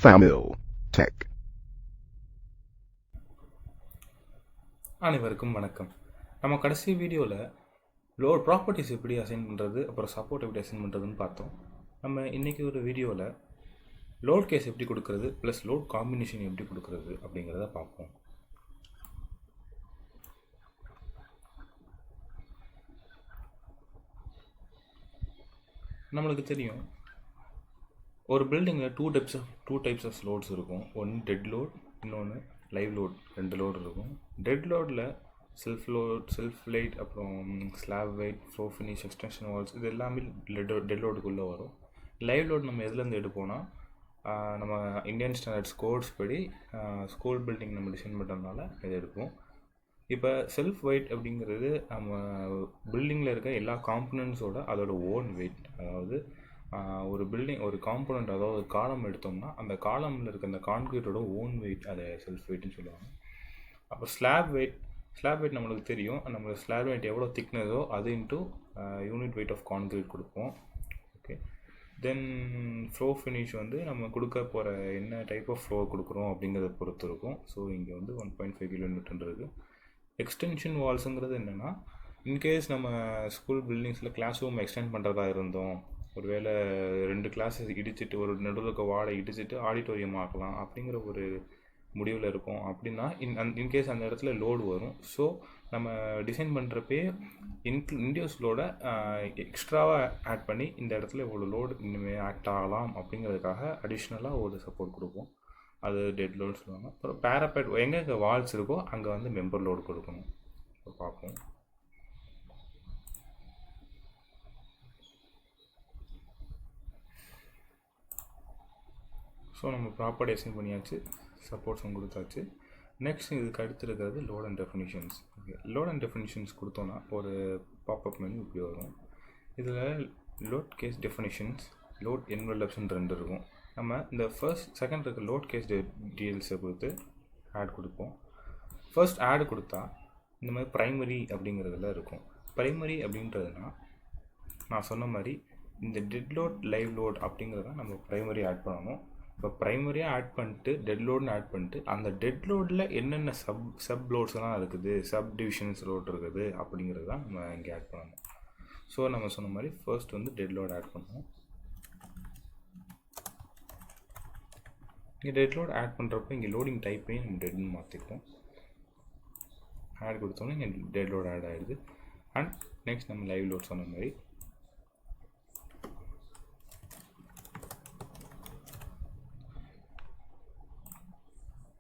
Famil Tech. அனைவருக்கும் வணக்கம். நம்ம கடைசி வீடியோவில் லோட் ப்ராப்பர்ட்டிஸ் எப்படி அசைன் பண்ணுறது, அப்புறம் சப்போர்ட் எப்படி அசைன் பண்ணுறதுன்னு பார்த்தோம். நம்ம இன்றைக்கி ஒரு வீடியோவில் லோட் கேஸ் எப்படி கொடுக்குறது ப்ளஸ் லோட் காம்பினேஷன் எப்படி கொடுக்குறது அப்படிங்கிறத பார்ப்போம். நம்மளுக்கு தெரியும், ஒரு பில்டிங்கில் டூ டைப்ஸ் ஆஃப் லோட்ஸ் இருக்கும். ஒன்று டெட் லோட், இன்னொன்று லைவ் லோட். 2 லோடு இருக்கும். டெட் லோடில் செல்ஃப் லைட், அப்புறம் slab weight, floor finish, extension walls, இது எல்லாமே டெட் லோடுக்குள்ளே வரும். லைவ் லோட் நம்ம எதுலேருந்து எடுப்போம்னா, நம்ம இந்தியன் ஸ்டாண்டர்ட்ஸ் கோட்ஸ் படி ஸ்கூல் பில்டிங் நம்ம டிசைன் பண்ணுறதுனால இது எடுப்போம். இப்போ செல்ஃப் வெயிட் அப்படிங்கிறது நம்ம பில்டிங்கில் இருக்க எல்லா காம்பனன்ட்ஸோட அதோட ஓன் வெயிட். அதாவது ஒரு பில்டிங், ஒரு காம்பனண்ட், அதாவது ஒரு காலம் எடுத்தோம்னா அந்த காலமில் இருக்க அந்த கான்க்ரீட்டோட ஓன் வெயிட், அதை செல்ஃப் வெயிட்னு சொல்லுவாங்க. அப்போ ஸ்லாப் வெயிட் நம்மளுக்கு தெரியும். நம்ம ஸ்லாப் வெயிட் எவ்வளோ திக்னஸோ அது into unit weight of concrete கொடுப்போம். ஓகே, தென் ஃப்ளோ ஃபினிஷ் வந்து நம்ம கொடுக்க போகிற என்ன டைப் ஆஃப் ஃப்ளோ கொடுக்குறோம் அப்படிங்கிறத பொறுத்து இருக்கும். ஸோ இங்கே வந்து 1.5 kN இருக்குது. எக்ஸ்டென்ஷன் வால்ஸுங்கிறது என்னென்னா, இன்கேஸ் நம்ம ஸ்கூல் பில்டிங்ஸில் கிளாஸ் ரூம் எக்ஸ்டெண்ட் பண்ணுறதா இருந்தோம், ஒருவேளை 2 கிளாஸஸ் இடிச்சிட்டு ஒரு நடுவில் இருக்க வாடை இடிச்சிட்டு ஆடிட்டோரியம் ஆக்கலாம் அப்படிங்கிற ஒரு முடிவில் இருக்கும். அப்படின்னா இன்கேஸ் அந்த இடத்துல லோடு வரும். ஸோ நம்ம டிசைன் பண்ணுறப்பே இண்டியூஸ் லோடை எக்ஸ்ட்ராவாக ஆட் பண்ணி இந்த இடத்துல இவ்வளோ லோடு இனிமேல் ஆக்ட் ஆகலாம் அப்படிங்கிறதுக்காக அடிஷ்னலாக ஒரு சப்போர்ட் கொடுப்போம். அது டெட் லோடு சொல்லுவாங்க. அப்புறம் பேரப்பெட், எங்கே வால்ஸ் இருக்கோ அங்கே வந்து மெம்பர் லோடு கொடுக்கணும். இப்போ பார்ப்போம். ஸோ நம்ம ப்ராப்பர்ட்டி அசைன் பண்ணியாச்சு, சப்போர்ட்ஸும் கொடுத்தாச்சு. நெக்ஸ்ட் இதுக்கு அடுத்து இருக்கிறது load and definitions. Okay, load and definitions கொடுத்தோன்னா ஒரு பாப்அப் மெனு இப்படி வரும். இதில் லோட் கேஸ் டெஃபினிஷன்ஸ், லோட் என்வெலப்ஸ்னு 2 இருக்கும். நம்ம இந்த செகண்ட் இருக்க லோட் கேஸ் டீட்டெயில்ஸை கொடுத்து ஆட் கொடுப்போம். ஃபர்ஸ்ட் ஆட் கொடுத்தா இந்த மாதிரி ப்ரைமரி அப்படிங்கிறதுல இருக்கும். ப்ரைமரி அப்படின்றதுனா நான் சொன்ன மாதிரி இந்த டெட் லோட், லைவ் லோட் அப்படிங்கிறத நம்ம ப்ரைமரி ஆட் பண்ணணும். இப்போ ப்ரைமரியாக ஆட் பண்ணிட்டு டெட் லோடுன்னு ஆட் பண்ணிட்டு அந்த டெட் லோடில் என்னென்ன சப் லோட்ஸ்லாம் இருக்குது, சப் டிவிஷன்ஸ் லோட் இருக்குது அப்படிங்கிறது தான் நம்ம இங்கே ஆட் பண்ணணும். ஸோ நம்ம சொன்ன மாதிரி ஃபர்ஸ்ட் வந்து டெட் லோட் ஆட் பண்ணுவோம். இங்கே டெட் லோட் ஆட் பண்ணுறப்போ இங்கே லோடிங் டைப்பையும் நம்ம டெட்னு மாற்றிக்குவோம். ஆட் கொடுத்தோன்னே இங்கே டெட் லோட் ஆட் ஆகிடுது. அண்ட் நெக்ஸ்ட் நம்ம லைவ் லோட் சொன்ன மாதிரி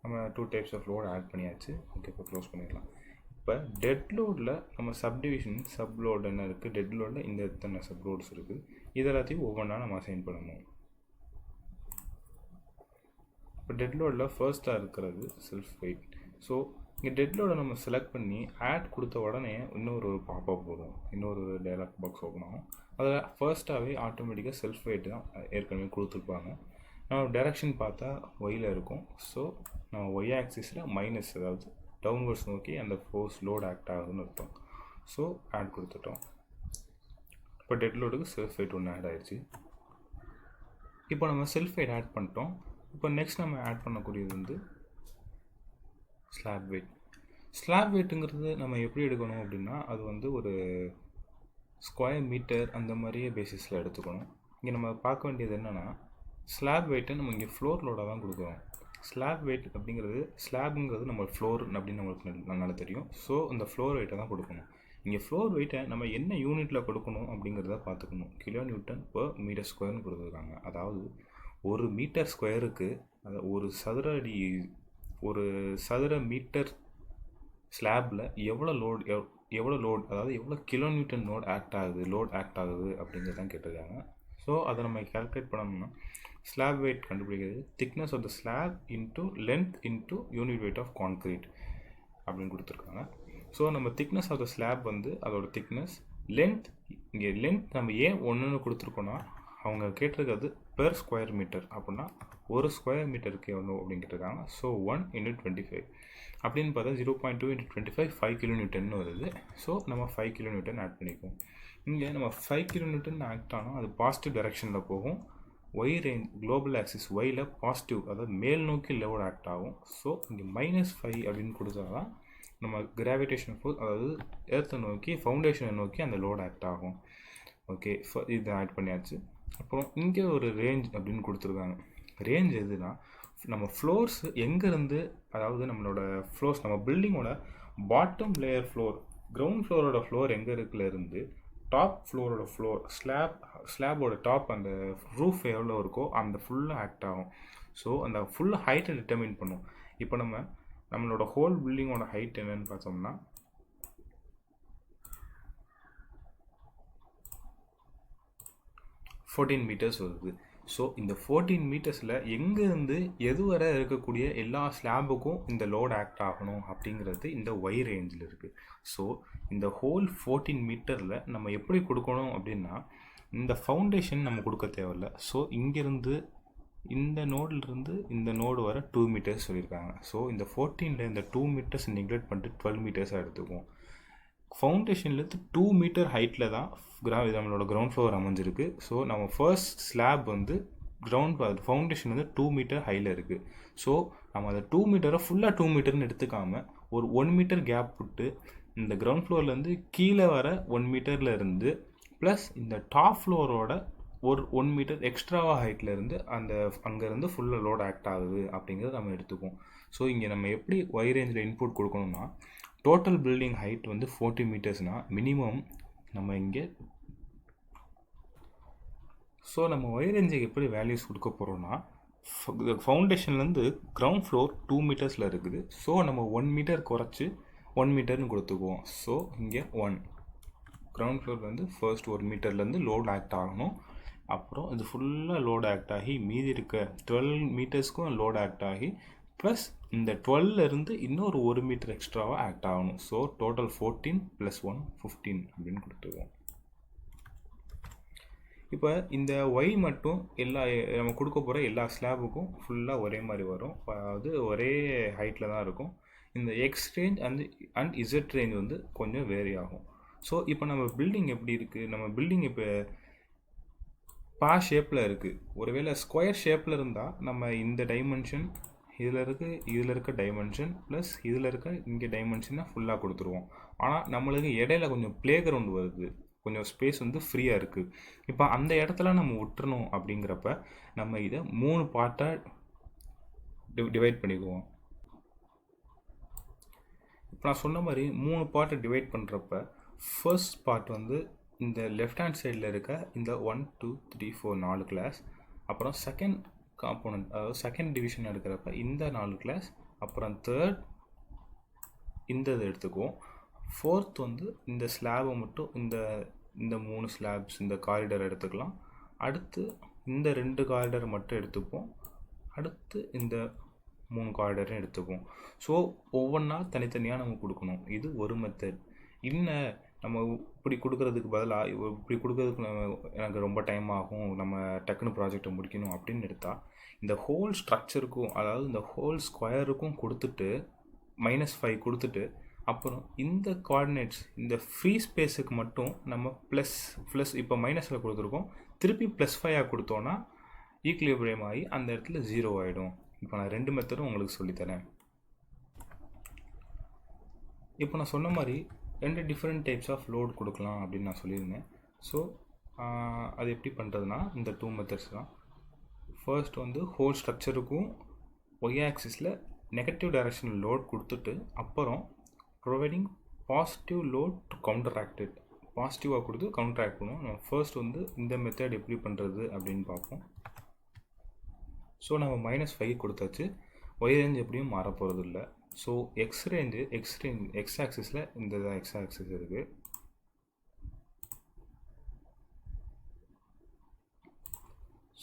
நம்ம 2 டைப்ஸ் ஆஃப் லோட் ஆட் பண்ணியாச்சு. ஓகே, இப்போ க்ளோஸ் பண்ணிடலாம். இப்போ டெட் லோடில் நம்ம சப்டிவிஷன், சப் லோடு என்ன இருக்குது, டெட் லோடில் இந்த எத்தனை சப் லோட்ஸ் இருக்குது, இதெல்லாத்தையும் ஒவ்வொன்றா நம்ம அசைன் பண்ணணும். இப்போ டெட் லோடில் ஃபர்ஸ்ட்டாக இருக்கிறது செல்ஃப் வெயிட். ஸோ இங்கே டெட் லோடை நம்ம செலக்ட் பண்ணி ஆட் கொடுத்த உடனே இன்னொரு பாப்அப் வரும், இன்னொரு டைலாக் பாக்ஸ் ஓப்பன் ஆகும். அதில் ஃபர்ஸ்ட்டாகவே ஆட்டோமேட்டிக்காக செல்ஃப் வெயிட் தான் ஏற்கனவே கொடுத்துருப்பாங்க. நம்ம டைரக்ஷன் பார்த்தா ஒயில் இருக்கும். ஸோ நம்ம ஒய் ஆக்சிஸில் மைனஸ், அதாவது டவுன்வர்ட்ஸ் நோக்கி அந்த ஃபோர்ஸ் லோட் ஆக்ட் ஆகுதுன்னு அர்த்தம். ஸோ ஆட் கொடுத்துட்டோம். இப்போ டெட் லோடுக்கு செல்ஃப் வெயிட் ஒன்று ஆட் ஆகிடுச்சு. இப்போ நம்ம செல்ஃப் வெயிட் ஆட் பண்ணிட்டோம். இப்போ நெக்ஸ்ட் நம்ம ஆட் பண்ணக்கூடியது வந்து ஸ்லாப் வெயிட். ஸ்லாப் வெயிட்டுங்கிறது நம்ம எப்படி எடுக்கணும் அப்படின்னா, அது வந்து ஒரு ஸ்கொயர் மீட்டர் அந்த மாதிரியே பேசிஸில் எடுத்துக்கணும். இங்கே நம்ம பார்க்க வேண்டியது என்னென்னா, ஸ்லாப் வெயிட்டை நம்ம இங்கே ஃப்ளோர் லோடாக தான் கொடுக்குறோம். ஸ்லாப் வெயிட் அப்படிங்கிறது, ஸ்லாபுங்கிறது நம்ம ஃப்ளோர் அப்படின்னு நம்மளுக்கு நல்லா தெரியும். ஸோ இந்த ஃப்ளோர் வெயிட்டை தான் கொடுக்கணும். இங்கே ஃப்ளோர் வெயிட்டை நம்ம என்ன யூனிட்டில் கொடுக்கணும் அப்படிங்கிறத பார்த்துக்கணும். kN/m² கொடுத்துருக்காங்க. அதாவது 1 மீட்டர் ஸ்கொயருக்கு, அதாவது ஒரு சதுர மீட்டர் ஸ்லாபில் எவ்வளோ லோட், அதாவது எவ்வளோ kN லோட் ஆக்ட் ஆகுது அப்படிங்கிறது தான் கேட்டிருக்காங்க. ஸோ அதை நம்ம கால்குலேட் பண்ணணும்னா ஸ்லாப் வெயிட் கண்டுபிடிக்கிறது thickness of the slab into length into unit weight of concrete அப்படின்னு கொடுத்துருக்காங்க. ஸோ நம்ம திக்னஸ் ஆஃப் த ஸ்லாப் வந்து அதோட திக்னஸ், லென்த், இங்கே லென்த் நம்ம ஏன் 1ன்னு கொடுத்துருக்கோன்னா அவங்க கேட்டிருக்கிறது பெர் ஸ்கொயர் மீட்டர். அப்படின்னா ஒரு ஸ்கொயர் மீட்டருக்கு எவ்வளோ அப்படின்னு கேட்டிருக்காங்க. ஸோ 1 × 25 அப்படின்னு பார்த்தா 0.2 × 25 5 kN வருது. ஸோ நம்ம 5 kN ஆட் பண்ணிக்குவோம். இங்கே நம்ம 5 kN ஆக்ட் ஆனால் அது பாசிட்டிவ் டைரெக்ஷனில் போகும். ஒய் ரேஞ்ச் குளோபல் ஆக்சிஸ் ஒயில் பாசிட்டிவ், அதாவது மேல் நோக்கி லோட் ஆக்ட் ஆகும். ஸோ இங்கே -5 அப்படின்னு கொடுத்தா தான் நம்ம கிராவிடேஷன் ஃபோர்ஸ், அதாவது எர்த்தை நோக்கி ஃபவுண்டேஷனை நோக்கி அந்த லோட் ஆக்ட் ஆகும். ஓகே, இது ஆட் பண்ணியாச்சு. அப்புறம் இங்கே ஒரு ரேஞ்ச் அப்படின்னு கொடுத்துருக்காங்க. ரேஞ்ச் எதுனா நம்ம ஃப்ளோர்ஸ் எங்கேருந்து, அதாவது நம்மளோட ஃப்ளோர்ஸ் நம்ம பில்டிங்கோட பாட்டம் லேயர் ஃப்ளோர், கிரவுண்ட் ஃப்ளோரோட ஃப்ளோர் எங்கே இருக்குல இருந்து டாப் ஃப்ளோரோட ஃப்ளோர் ஸ்லாபோட டாப் அந்த ரூஃப் எவ்வளோ இருக்கோ அந்த ஃபுல்லாக ஆக்ட் ஆகும். ஸோ அந்த ஃபுல் ஹைட்டை டிட்டர்மின் பண்ணும். இப்போ நம்மளோட ஹோல் பில்டிங்கோட ஹைட் என்னன்னு பார்த்தோம்னா 14 மீட்டர்ஸ் வருது. ஸோ இந்த 14 மீட்டர்ஸில் எங்கேருந்து எது வரை இருக்கக்கூடிய எல்லா ஸ்லாபுக்கும் இந்த லோட் ஆக்ட் ஆகணும் அப்படிங்கிறது இந்த ஒய் ரேஞ்சில் இருக்குது. ஸோ இந்த ஹோல் 14 மீட்டரில் நம்ம எப்படி கொடுக்கணும் அப்படின்னா, இந்த ஃபவுண்டேஷன் நம்ம கொடுக்க தேவையில்ல. ஸோ இங்கேருந்து இந்த நோட்லேருந்து இந்த நோடு வர 2 மீட்டர்ஸ் சொல்லியிருக்காங்க. ஸோ இந்த 14ல் இந்த 2 மீட்டர்ஸ் நெக்லெக்ட் பண்ணிட்டு 12 மீட்டர்ஸாக எடுத்துக்குவோம். ஃபவுண்டேஷன்லேருந்து 2 மீட்டர் ஹைட்டில் தான் நம்மளோட கிரவுண்ட் ஃப்ளோர் அமைஞ்சிருக்கு. ஸோ நம்ம ஃபர்ஸ்ட் ஸ்லாப் வந்து ஃபவுண்டேஷன் வந்து 2 மீட்டர் ஹையில் இருக்குது. ஸோ நம்ம அதை 2 மீட்டரை ஃபுல்லாக 2 மீட்டர்னு எடுத்துக்காமல் ஒரு 1 மீட்டர் கேப் விட்டு இந்த கிரவுண்ட் ஃப்ளோர்லேருந்து கீழே வர 1 மீட்டரில் இருந்து ப்ளஸ் இந்த டாப் ஃப்ளோரோட ஒரு 1 மீட்டர் எக்ஸ்ட்ராவாக ஹைட்டில் இருந்து அங்கேருந்து ஃபுல்லாக லோட் ஆக்ட் ஆகுது அப்படிங்கிறத நம்ம எடுத்துக்குவோம். ஸோ இங்கே நம்ம எப்படி ஒய் ரேஞ்சில் இன்புட் கொடுக்கணும்னா, டோட்டல் பில்டிங் ஹைட் வந்து 40 மீட்டர்ஸ்னால் மினிமம் நம்ம இங்கே, ஸோ நம்ம ஒய் ரேஞ்சுக்கு எப்படி வேல்யூஸ் கொடுக்க போகிறோம்னா, ஃபவுண்டேஷன்லேருந்து கிரவுண்ட் ஃப்ளோர் 2 மீட்டர்ஸில் இருக்குது. ஸோ நம்ம 1 மீட்டர் குறைச்சி 1 மீட்டர்னு கொடுத்துக்குவோம். ஸோ இங்கே 1 கிரவுண்ட் ஃப்ளோர்லேருந்து ஃபர்ஸ்ட் 1 மீட்டர்லேருந்து லோட் ஆக்ட் ஆகணும். அப்புறம் இது ஃபுல்லாக லோட் ஆக்ட் ஆகி மீதி இருக்க 12 மீட்டர்ஸ்க்கும் லோட் ஆக்ட் ஆகி ப்ளஸ் இந்த 12லேருந்து இன்னொரு 1 மீட்டர் எக்ஸ்ட்ராவாக ஆக்ட் ஆகணும். ஸோ டோட்டல் 14 + 1 15 அப்படின்னு கொடுத்துருவோம். இப்போ இந்த ஒய் மட்டும் நம்ம கொடுக்க போகிற எல்லா ஸ்லாபுக்கும் ஃபுல்லாக ஒரே மாதிரி வரும், அதாவது ஒரே ஹைட்டில் தான் இருக்கும். இந்த X range and Z range வந்து கொஞ்சம் வேரி ஆகும். ஸோ இப்போ நம்ம பில்டிங் எப்படி இருக்குது, நம்ம பில்டிங் இப்போ ஷேப்பில் இருக்குது. ஒருவேளை ஸ்கொயர் ஷேப்பில் இருந்தால் நம்ம இந்த டைமென்ஷன் இதில் இருக்க டைமென்ஷன் ப்ளஸ் இதில் இருக்க இங்கே டைமென்ஷனை ஃபுல்லாக கொடுத்துருவோம். ஆனால் நம்மளுக்கு இடையில கொஞ்சம் ப்ளே கிரவுண்ட் வருது, கொஞ்சம் ஸ்பேஸ் வந்து ஃப்ரீயாக இருக்குது. இப்போ அந்த இடத்துல நம்ம விட்டுறணும். அப்படிங்கிறப்ப நம்ம இதை 3 பார்ட்டாக டிவைட் பண்ணிக்குவோம். இப்போ நான் சொன்ன மாதிரி 3 பார்ட்டை டிவைட் பண்ணுறப்ப ஃபர்ஸ்ட் பார்ட் வந்து இந்த லெஃப்ட் ஹேண்ட் சைடில் இருக்க இந்த 1 2 3 4 4 கிளாஸ், அப்புறம் செகண்ட் காம்போனன்ட் அதாவது செகண்ட் டிவிஷன் எடுக்கிறப்ப இந்த 4 கிளாஸ், அப்புறம் தேர்ட் இந்த இது எடுத்துக்குவோம். ஃபோர்த் வந்து இந்த ஸ்லாபை மட்டும் இந்த 3 ஸ்லாப்ஸ் இந்த காரிடர் எடுத்துக்கலாம். அடுத்து இந்த 2 காரிடர் மட்டும் எடுத்துப்போம். அடுத்து இந்த 3 காரிடரையும் எடுத்துப்போம். ஸோ ஒவ்வொன்றா தனித்தனியாக நம்ம கொடுக்கணும். இது ஒரு மெத்தட். இன்னும் நம்ம இப்படி கொடுக்கறதுக்கு பதிலாக இப்படி கொடுக்கறதுக்கு எனக்கு ரொம்ப டைம் ஆகும், நம்ம டக்குன்னு ப்ராஜெக்டை முடிக்கணும் அப்படின்னு எடுத்தால் இந்த ஹோல் ஸ்ட்ரக்சருக்கும், அதாவது இந்த ஹோல் ஸ்கொயருக்கும் கொடுத்துட்டு -5 கொடுத்துட்டு அப்புறம் இந்த கோஆர்டினேட்ஸ் இந்த ஃப்ரீ ஸ்பேஸுக்கு மட்டும் நம்ம ப்ளஸ் இப்போ -5 கொடுத்துருக்கோம், திருப்பி +5 கொடுத்தோன்னா ஈக்குலிபிரியம் ஆகி அந்த இடத்துல 0 ஆகிடும். இப்போ நான் 2 மெத்தடும் உங்களுக்கு சொல்லித்தரேன். இப்போ நான் சொன்ன மாதிரி 2 டிஃப்ரெண்ட் டைப்ஸ் ஆஃப் லோட் கொடுக்கலாம் அப்படின்னு நான் சொல்லியிருந்தேன். ஸோ அது எப்படி பண்ணுறதுனா இந்த 2 மெத்தட்ஸ் தான். ஃபர்ஸ்ட் வந்து ஹோல் ஸ்ட்ரக்சருக்கும் ஒய் ஆக்சிஸில் நெகட்டிவ் டைரக்ஷனல் லோட் கொடுத்துட்டு அப்புறம் providing positive load to counteract it, பாசிட்டிவாக கொடுத்து கவுண்டராக்ட் பண்ணுவோம். நம்ம ஃபர்ஸ்ட் வந்து இந்த மெத்தட் எப்படி பண்ணுறது அப்படின்னு பார்ப்போம். ஸோ நம்ம -5 கொடுத்தாச்சு. ஒய் ரேஞ்ச் எப்படியும் மாற போகிறது இல்லை. ஸோ எக்ஸ் ஆக்சிஸில் இந்த எக்ஸ் ஆக்சிஸ் இருக்குது.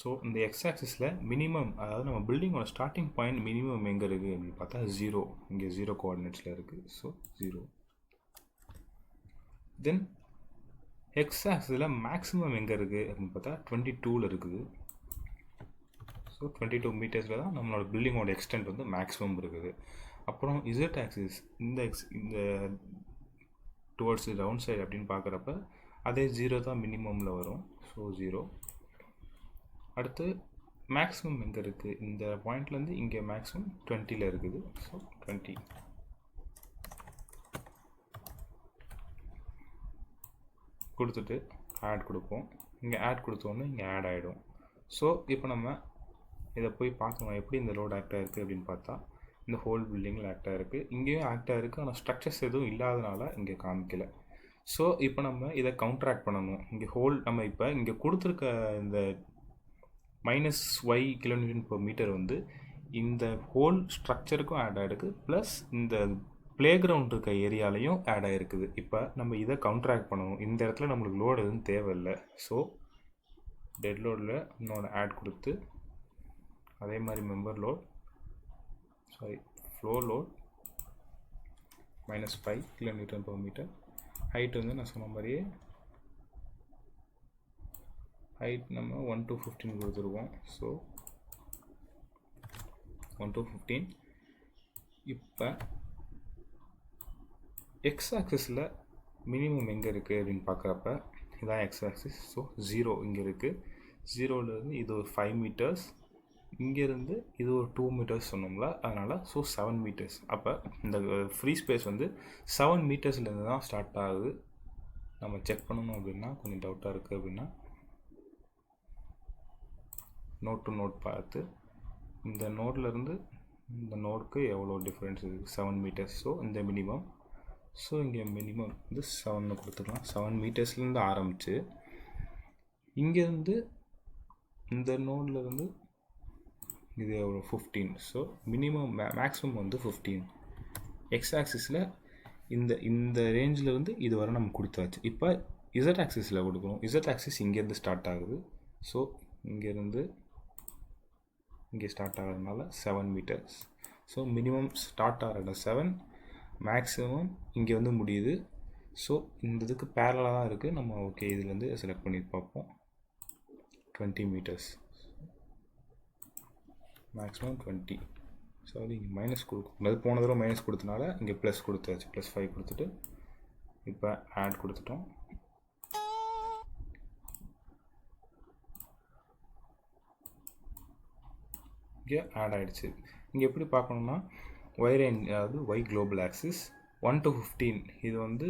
ஸோ இந்த எக்ஸ் ஆக்சிஸில் மினிமம், அதாவது நம்ம பில்டிங்கோட ஸ்டார்டிங் பாயிண்ட் மினிமம் எங்கே இருக்குது அப்படின்னு பார்த்தா 0, இங்கே 0 கோஆர்டினேட்ஸில் இருக்குது. ஸோ 0. தென் எக்ஸ் ஆக்சிஸில் மேக்ஸிமம் எங்கே இருக்குது அப்படின்னு பார்த்தா 22ல் இருக்குது. ஸோ 22 மீட்டர்ஸில் தான் நம்மளோட பில்டிங்கோட எக்ஸ்டென்ட் வந்து மேக்ஸிமம் இருக்குது. அப்புறம் இசட் ஆக்சிஸ் இந்த டுவர்ட்ஸ் ரவுண்ட் சைடு அப்படின்னு பார்க்குறப்ப அதே 0 தான் மினிமமில் வரும். ஸோ 0. அடுத்து மேக்ஸிமம் எங்கே இருக்குது, இந்த பாயிண்ட்லேருந்து இங்கே மேக்ஸிமம் 20ல் இருக்குது. ஸோ 20 கொடுத்துட்டு ஆட் கொடுப்போம். இங்கே ஆட் கொடுத்தோன்னே இங்கே ஆட் ஆகிடும். ஸோ இப்போ நம்ம இதை போய் பார்க்கணும் எப்படி இந்த லோட் ஆக்டாக இருக்குது அப்படின்னு பார்த்தா இந்த ஹோல் பில்டிங்கில் ஆக்டாக இருக்குது, இங்கேயும் ஆக்டாக இருக்குது. ஆனால் ஸ்ட்ரக்சர்ஸ் எதுவும் இல்லாதனால இங்கே காமிக்கல. ஸோ இப்போ நம்ம இதை கவுண்ட்ராக்ட் பண்ணணும். இங்கே ஹோல் நம்ம இப்போ இங்கே கொடுத்துருக்க இந்த -y kN/m வந்து இந்த ஹோல் ஸ்ட்ரக்சருக்கும் ஆட் ஆகிருக்கு, ப்ளஸ் இந்த ப்ளே கிரவுண்ட் இருக்க ஏரியாலையும் ஆட் ஆகிருக்குது. இப்போ நம்ம இதை கவுண்ட்ராக்ட் பண்ணணும். இந்த இடத்துல நம்மளுக்கு லோடு எதுவும் தேவையில்லை. ஸோ டெட் லோடில் இன்னொன்று ஆட் கொடுத்து அதே மாதிரி member load floor load -5 kN/m. Height வந்து நான் சொன்ன மாதிரியே ஹைட் நம்ம 1 to 15 கொடுத்துருவோம். So 1 to 15. இப்போ எக்ஸ் ஆக்சிஸில் மினிமம் எங்கே இருக்குது அப்படின்னு பார்க்குறப்ப இதான் எக்ஸ் ஆக்சிஸ். ஸோ 0 இங்கே இருக்குது. 0லேருந்து இது ஒரு 5 meters, இங்கேருந்து இது ஒரு 2 meters சொன்னோம்ல, அதனால் ஸோ 7 meters. அப்போ இந்த ஃப்ரீ ஸ்பேஸ் வந்து 7 metersலேருந்து தான் ஸ்டார்ட் ஆகுது. நம்ம செக் பண்ணணும் அப்படின்னா கொஞ்சம் டவுட்டாக இருக்குது அப்படின்னா நோட் டு நோட் பார்த்து இந்த நோட்லேருந்து இந்த நோடுக்கு எவ்வளோ டிஃப்ரென்ஸ் இருக்குது, 7 meters. ஸோ இந்த மினிமம், ஸோ இங்கே மினிமம் வந்து 7 கொடுத்துக்கலாம். 7 metersலேருந்து ஆரம்பித்து இங்கேருந்து இந்த நோட்லேருந்து இது எவ்வளோ 15. ஸோ மினிமம் மேக்ஸிமம் வந்து 15. எக்ஸ் ஆக்சிஸில் இந்த ரேஞ்சிலேருந்து இது வரை நம்ம கொடுத்தாச்சு. இப்போ இசட் ஆக்சிஸில் கொடுக்கணும். இசட் ஆக்சிஸ் இங்கேருந்து ஸ்டார்ட் ஆகுது. ஸோ இங்கேருந்து இங்கே ஸ்டார்ட் ஆகிறதுனால 7 meters. ஸோ மினிமம் ஸ்டார்ட் ஆகிற இடம் 7, மேக்ஸிமம் இங்கே வந்து முடியுது. ஸோ இந்த இதுக்கு பேரலாக தான் இருக்குது. நம்ம ஓகே இதுலேருந்து செலக்ட் பண்ணி பார்ப்போம். 20 meters, மேக்ஸிமம் 20. ஸோ அது இங்கே மைனஸ் கொடுக்கும். அது போன தடவை மைனஸ் கொடுத்தனால இங்கே ப்ளஸ் கொடுத்தாச்சு. +5 கொடுத்துட்டு இப்போ ஆட் கொடுத்துட்டோம். இங்கே ஆட் ஆகிடுச்சு. இங்கே எப்படி பார்க்கணுன்னா y ரேஞ்ச், அதாவது y குளோபல் ஆக்சிஸ் 1 to 15 இது வந்து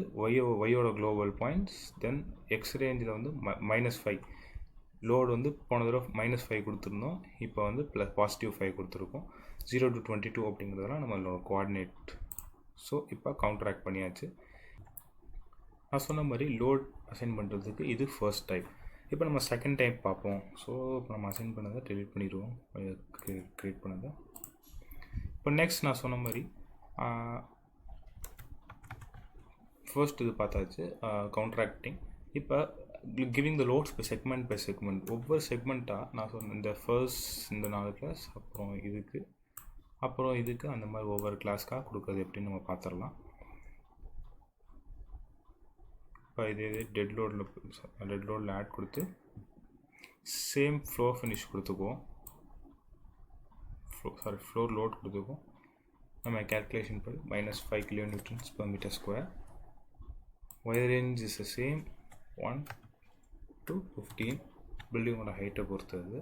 ஒய்யோட குளோபல் பாயிண்ட்ஸ். தென் எக்ஸ் ரேஞ்சில் வந்து -5 லோடு வந்து போன தடவை -5 கொடுத்துருந்தோம், இப்போ வந்து +5 கொடுத்துருக்கோம். 0 to 22 அப்படிங்கிறதெல்லாம் நம்மளோட கோஆர்டினேட். ஸோ இப்போ கவுண்ட்ராக்ட் பண்ணியாச்சு. நான் சொன்ன மாதிரி லோட் அசைன் பண்ணுறதுக்கு இது ஃபர்ஸ்ட் டைப். இப்போ நம்ம செகண்ட் டைப் பார்ப்போம். ஸோ இப்போ நம்ம அசைன் பண்ணதை டெலிட் பண்ணிடுவோம், க்ரியேட் பண்ணதை. இப்போ நெக்ஸ்ட் நான் சொன்ன மாதிரி ஃபர்ஸ்ட் இது பார்த்தாச்சு, கவுண்ட்ராக்டிங். இப்போ giving the loads by segment. ஒவ்வொரு செக்மெண்ட்டாக நான் சொன்ன இந்த ஃபர்ஸ்ட் இந்த 4 கிளாஸ், அப்புறம் இதுக்கு அந்த மாதிரி ஒவ்வொரு கிளாஸ்க்காக கொடுக்குறது எப்படின்னு நம்ம பார்த்துடலாம். இப்போ இது டெட் லோடில் ஆட் கொடுத்து சேம் ஃப்ளோ ஃபினிஷ் கொடுத்துக்குவோம். ஃப்ளோர் லோட் கொடுத்துக்குவோம். நம்ம கேல்குலேஷன் படி -5 kN/m². Y range is the same 1 to 15 பில்டிங்கோட ஹைட்டை பொறுத்தது.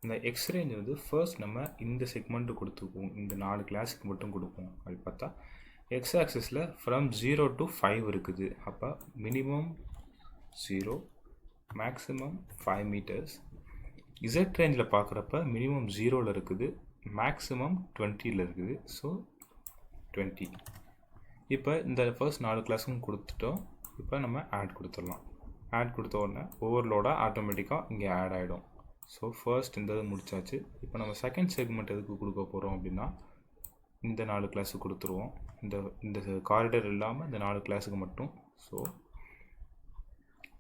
இந்த எக்ஸ் ரேஞ்ச் வந்து ஃபர்ஸ்ட் நம்ம இந்த செக்மெண்ட்டு கொடுத்துக்குவோம், இந்த 4 கிளாஸுக்கு மட்டும் கொடுப்போம். அப்படி பார்த்தா எக்ஸ் ஆக்சிஸில் ஃப்ரம் 0 to 5 இருக்குது. அப்போ மினிமம் 0, மேக்ஸிமம் 5 meters. இசட் ரேஞ்சில் பார்க்குறப்ப மினிமம் 0ல் இருக்குது, மேக்ஸிமம் 20ல் இருக்குது. ஸோ 20. இப்போ இந்த ஃபர்ஸ்ட் 4 கிளாஸுக்கும் கொடுத்துட்டோம். இப்போ நம்ம ஆட் கொடுத்துடலாம். ஆட் கொடுத்த உடனே ஓவர்லோடாக ஆட்டோமேட்டிக்காக இங்கே ஆட் ஆகிடும். ஸோ ஃபர்ஸ்ட் இந்த இது முடிச்சாச்சு. இப்போ நம்ம செகண்ட் செக்மெண்ட் எதுக்கு கொடுக்க போகிறோம் அப்படின்னா இந்த 4 கிளாஸுக்கு கொடுத்துருவோம். இந்த காரிடர் இல்லாமல் இந்த 4 கிளாஸுக்கு மட்டும். ஸோ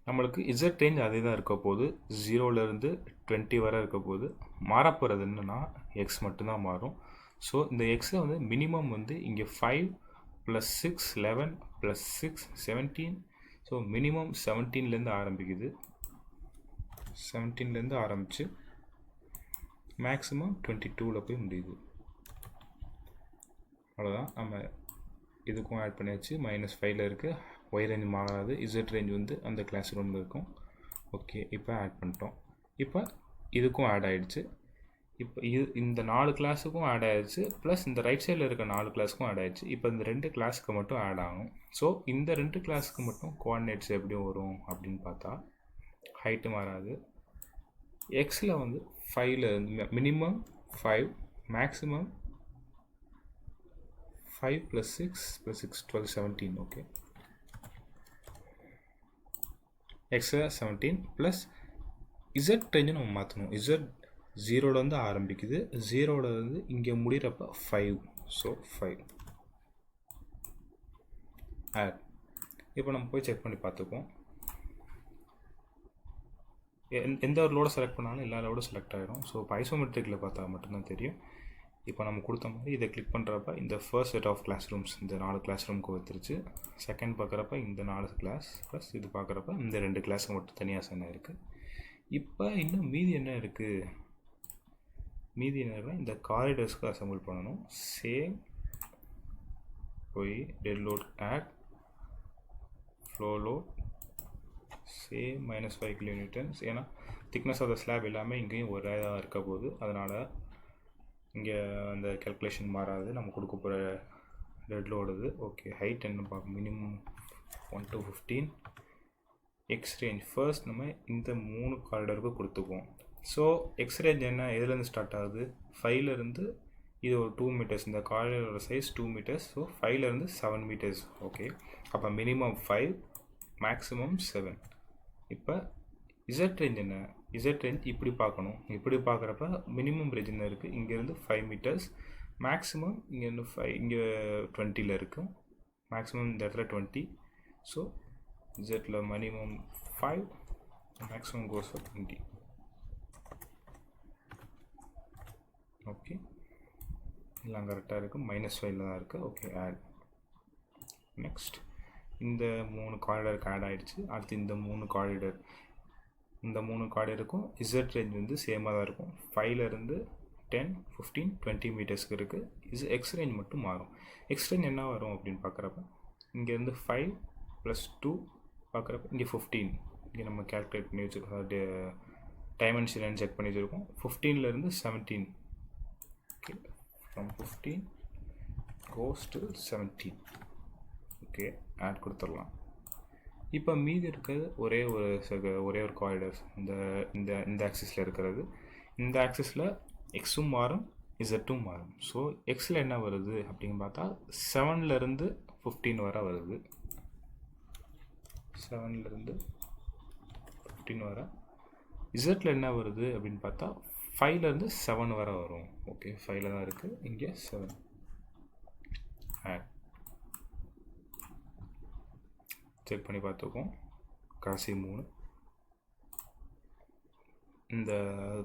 நம்மளுக்கு இசட் ரேஞ்ச் அதே தான் இருக்க போகுது, 0லேருந்து 20 வரை இருக்க போகுது. மாறப்போகிறது என்னென்னா எக்ஸ் மட்டும்தான் மாறும். ஸோ இந்த எக்ஸில் வந்து மினிமம் வந்து இங்கே 5 + 6 11 + 6 17. ஸோ மினிமம் 17லேருந்து ஆரம்பிக்குது. 17லேருந்து ஆரம்பித்து மேக்ஸிமம் 22ல் போய் முடியுது. அவ்வளோதான். நம்ம இதுக்கும் ஆட் பண்ணியாச்சு. -5ல் இருக்குது. ஒய் ரேஞ்ச் மாறாது. இசட் ரேஞ்ச் வந்து அந்த கிளாஸ் ரூமில் இருக்கும். ஓகே, இப்போ ஆட் பண்ணிட்டோம். இப்போ இதுக்கும் ஆட் ஆகிடுச்சு. இப்போ இந்த 4 கிளாஸுக்கும் ஆட் ஆகிடுச்சு, ப்ளஸ் இந்த ரைட் சைடில் இருக்க 4 கிளாஸுக்கும் ஆட் ஆகிடுச்சு. இப்போ இந்த 2 கிளாஸுக்கு மட்டும் ஆட் ஆகும். ஸோ இந்த 2 கிளாஸுக்கு மட்டும் கோஆர்டினேட்ஸ் எப்படி வரும் அப்படின்னு பார்த்தா, ஹைட்டு மாறாது. எக்ஸில் வந்து 5ல் இருந்து மினிமம் 5, மேக்ஸிமம் 5 + 6 + 6 12 17. ஓகே, எக்ஸில் 17 ப்ளஸ் இசட் ரேஞ்சு நம்ம மாற்றணும். இசட் 0லேருந்து ஆரம்பிக்குது, 0லேருந்து இங்கே முடிகிறப்ப 5. So 5 add. இப்போ நம்ம போய் செக் பண்ணி பார்த்துக்குவோம். எந்த ஒரு லோடை செலக்ட் பண்ணாலும் எல்லா லோடும் செலக்ட் ஆகிடும். ஸோ இப்போ ஐசோமெட்ரிக்கில் பார்த்தா மட்டும்தான் தெரியும். இப்போ நம்ம கொடுத்த மாதிரி இதை கிளிக் பண்ணுறப்ப இந்த first set of classrooms இந்த 4 கிளாஸ் ரூமுக்கு வந்துருச்சு. செகண்ட் பார்க்குறப்ப இந்த 4 கிளாஸ் ப்ளஸ் இது பார்க்குறப்ப இந்த 2 கிளாஸுக்கு மட்டும் தனியாக சென்ன இருக்குது. இப்போ இன்னும் மீதி என்ன இருக்குது? மீதி என்ன இருக்குன்னா இந்த காரிடர்ஸ்க்கு அசம்பிள் பண்ணணும். சேம் போய் dead load add floor load same -5 kN. ஏன்னா திக்னஸ் ஆஃப் த ஸ்லாப் எல்லாமே இங்கேயும் ஒரே தான் இருக்க போகுது, அதனால் இங்கே அந்த கேல்குலேஷன் மாறாது. நம்ம கொடுக்க போகிற டெட் லோடுது. ஓகே, ஹைட் என்ன பார்க்க minimum 1 to 15. X range first நம்ம இந்த 3 காரிடருக்கு கொடுத்துக்குவோம். ஸோ எக்ஸ் ரேஞ்ச் என்ன எதுலேருந்து ஸ்டார்ட் ஆகுது? 5லேருந்து இது ஒரு 2 மீட்டர்ஸ். இந்த காரிடரோட சைஸ் 2 மீட்டர்ஸ். ஸோ 5லேருந்து 7 மீட்டர்ஸ். ஓகே, அப்போ மினிமம் 5, மேக்ஸிமம் 7. இப்போ இசட் ரேஞ்ச் என்ன? இசட் ரேஞ்ச் இப்படி பார்க்கணும். இப்படி பார்க்குறப்ப மினிமம் ரேஞ்ச் என்ன இருக்குது? இங்கேருந்து 5 மீட்டர்ஸ், மேக்ஸிமம் இங்கேருந்து 5, இங்கே 20ல் இருக்குது, மேக்ஸிமம் இந்த இடத்துல 20. ஸோ இசட்டில் minimum 5, maximum goes for 20. Okay, எல்லாம் கரெக்டாக இருக்குது. -5ல் தான் இருக்குது. Okay, add. நெக்ஸ்ட் இந்த 3 காரிடருக்கு ஆட் ஆகிடுச்சு. அடுத்து இந்த 3 காரிடர், இந்த 3 காரிடருக்கும் இசட் ரேஞ்ச் வந்து சேமாக தான் இருக்கும். 5லேருந்து 10, 15, 20 மீட்டர்ஸ்க்கு இருக்குது. இது எக்ஸ் ரேஞ்ச் மட்டும் மாறும். எக்ஸ் ரேஞ்ச் என்ன வரும் அப்படின்னு பார்க்குறப்ப இங்கேருந்து 5 + 2 பார்க்குறப்ப இங்கே 15. இங்கே நம்ம கேல்குலேட் பண்ணி வச்சுருக்கோம், டைமென்ஷன் செக் பண்ணி வச்சுருக்கோம். 15லேருந்து 17. Okay, from 15 goes to 17. Okay, add கொடுத்துடலாம். இப்போ மீதி இருக்கிறது ஒரே ஒரு காரிடர்ஸ் இந்த இந்த இந்த ஆக்சிஸில் இருக்கிறது. இந்த ஆக்சிஸில் எக்ஸும் மாறும், இசட்டும் மாறும். ஸோ எக்ஸில் என்ன வருது அப்படின்னு பார்த்தா 7லேருந்து 15 வரை வருது. 7லேருந்து 15 வரை. இசட்டில் என்ன வருது அப்படின்னு பார்த்தா 5லேருந்து 7 வரை வரும். ஓகே, 5ல் தான் இருக்குது, இங்கே 7. ஆட். செக் பண்ணி பார்த்துக்கோம். கடைசி 3 இந்த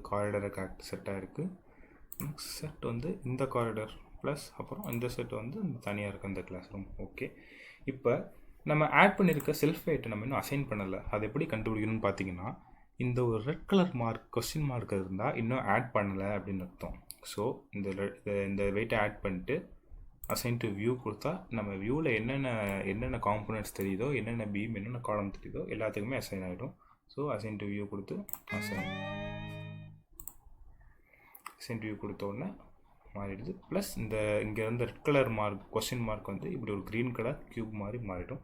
காரிடருக்கு செட்டாக இருக்குது. நெக்ஸ்ட் செட் வந்து இந்த காரிடர் ப்ளஸ் அப்புறம் இந்த செட் வந்து தனியாக இருக்குது இந்த கிளாஸ் ரூம். ஓகே, இப்போ நம்ம ஆட் பண்ணியிருக்க செல்ஃப் வெயிட்டை நம்ம இன்னும் அசைன் பண்ணலை. அது எப்படி கண்டுபிடிக்கணும்னு பார்த்தீங்கன்னா, இந்த ஒரு red colour mark question mark இருந்தால் இன்னும் ஆட் பண்ணலை அப்படின்னு அர்த்தம். ஸோ இந்த வெயிட்டை ஆட் பண்ணிட்டு அசைன் டு வியூ கொடுத்தா நம்ம வியூவில் என்னென்ன காம்பனன்ட்ஸ் தெரியுதோ, என்னென்ன பீம், என்னென்ன காலம் தெரியுதோ எல்லாத்துக்குமே அசைன் ஆகிடும். ஸோ அசைன் டு வியூ கொடுத்து அசைன் டு வியூ கொடுத்த உடனே மாறிடுது. ப்ளஸ் இங்கே இருந்த red colour mark question mark வந்து இப்படி ஒரு க்ரீன் கலர் க்யூப் மாதிரி மாறிடும்.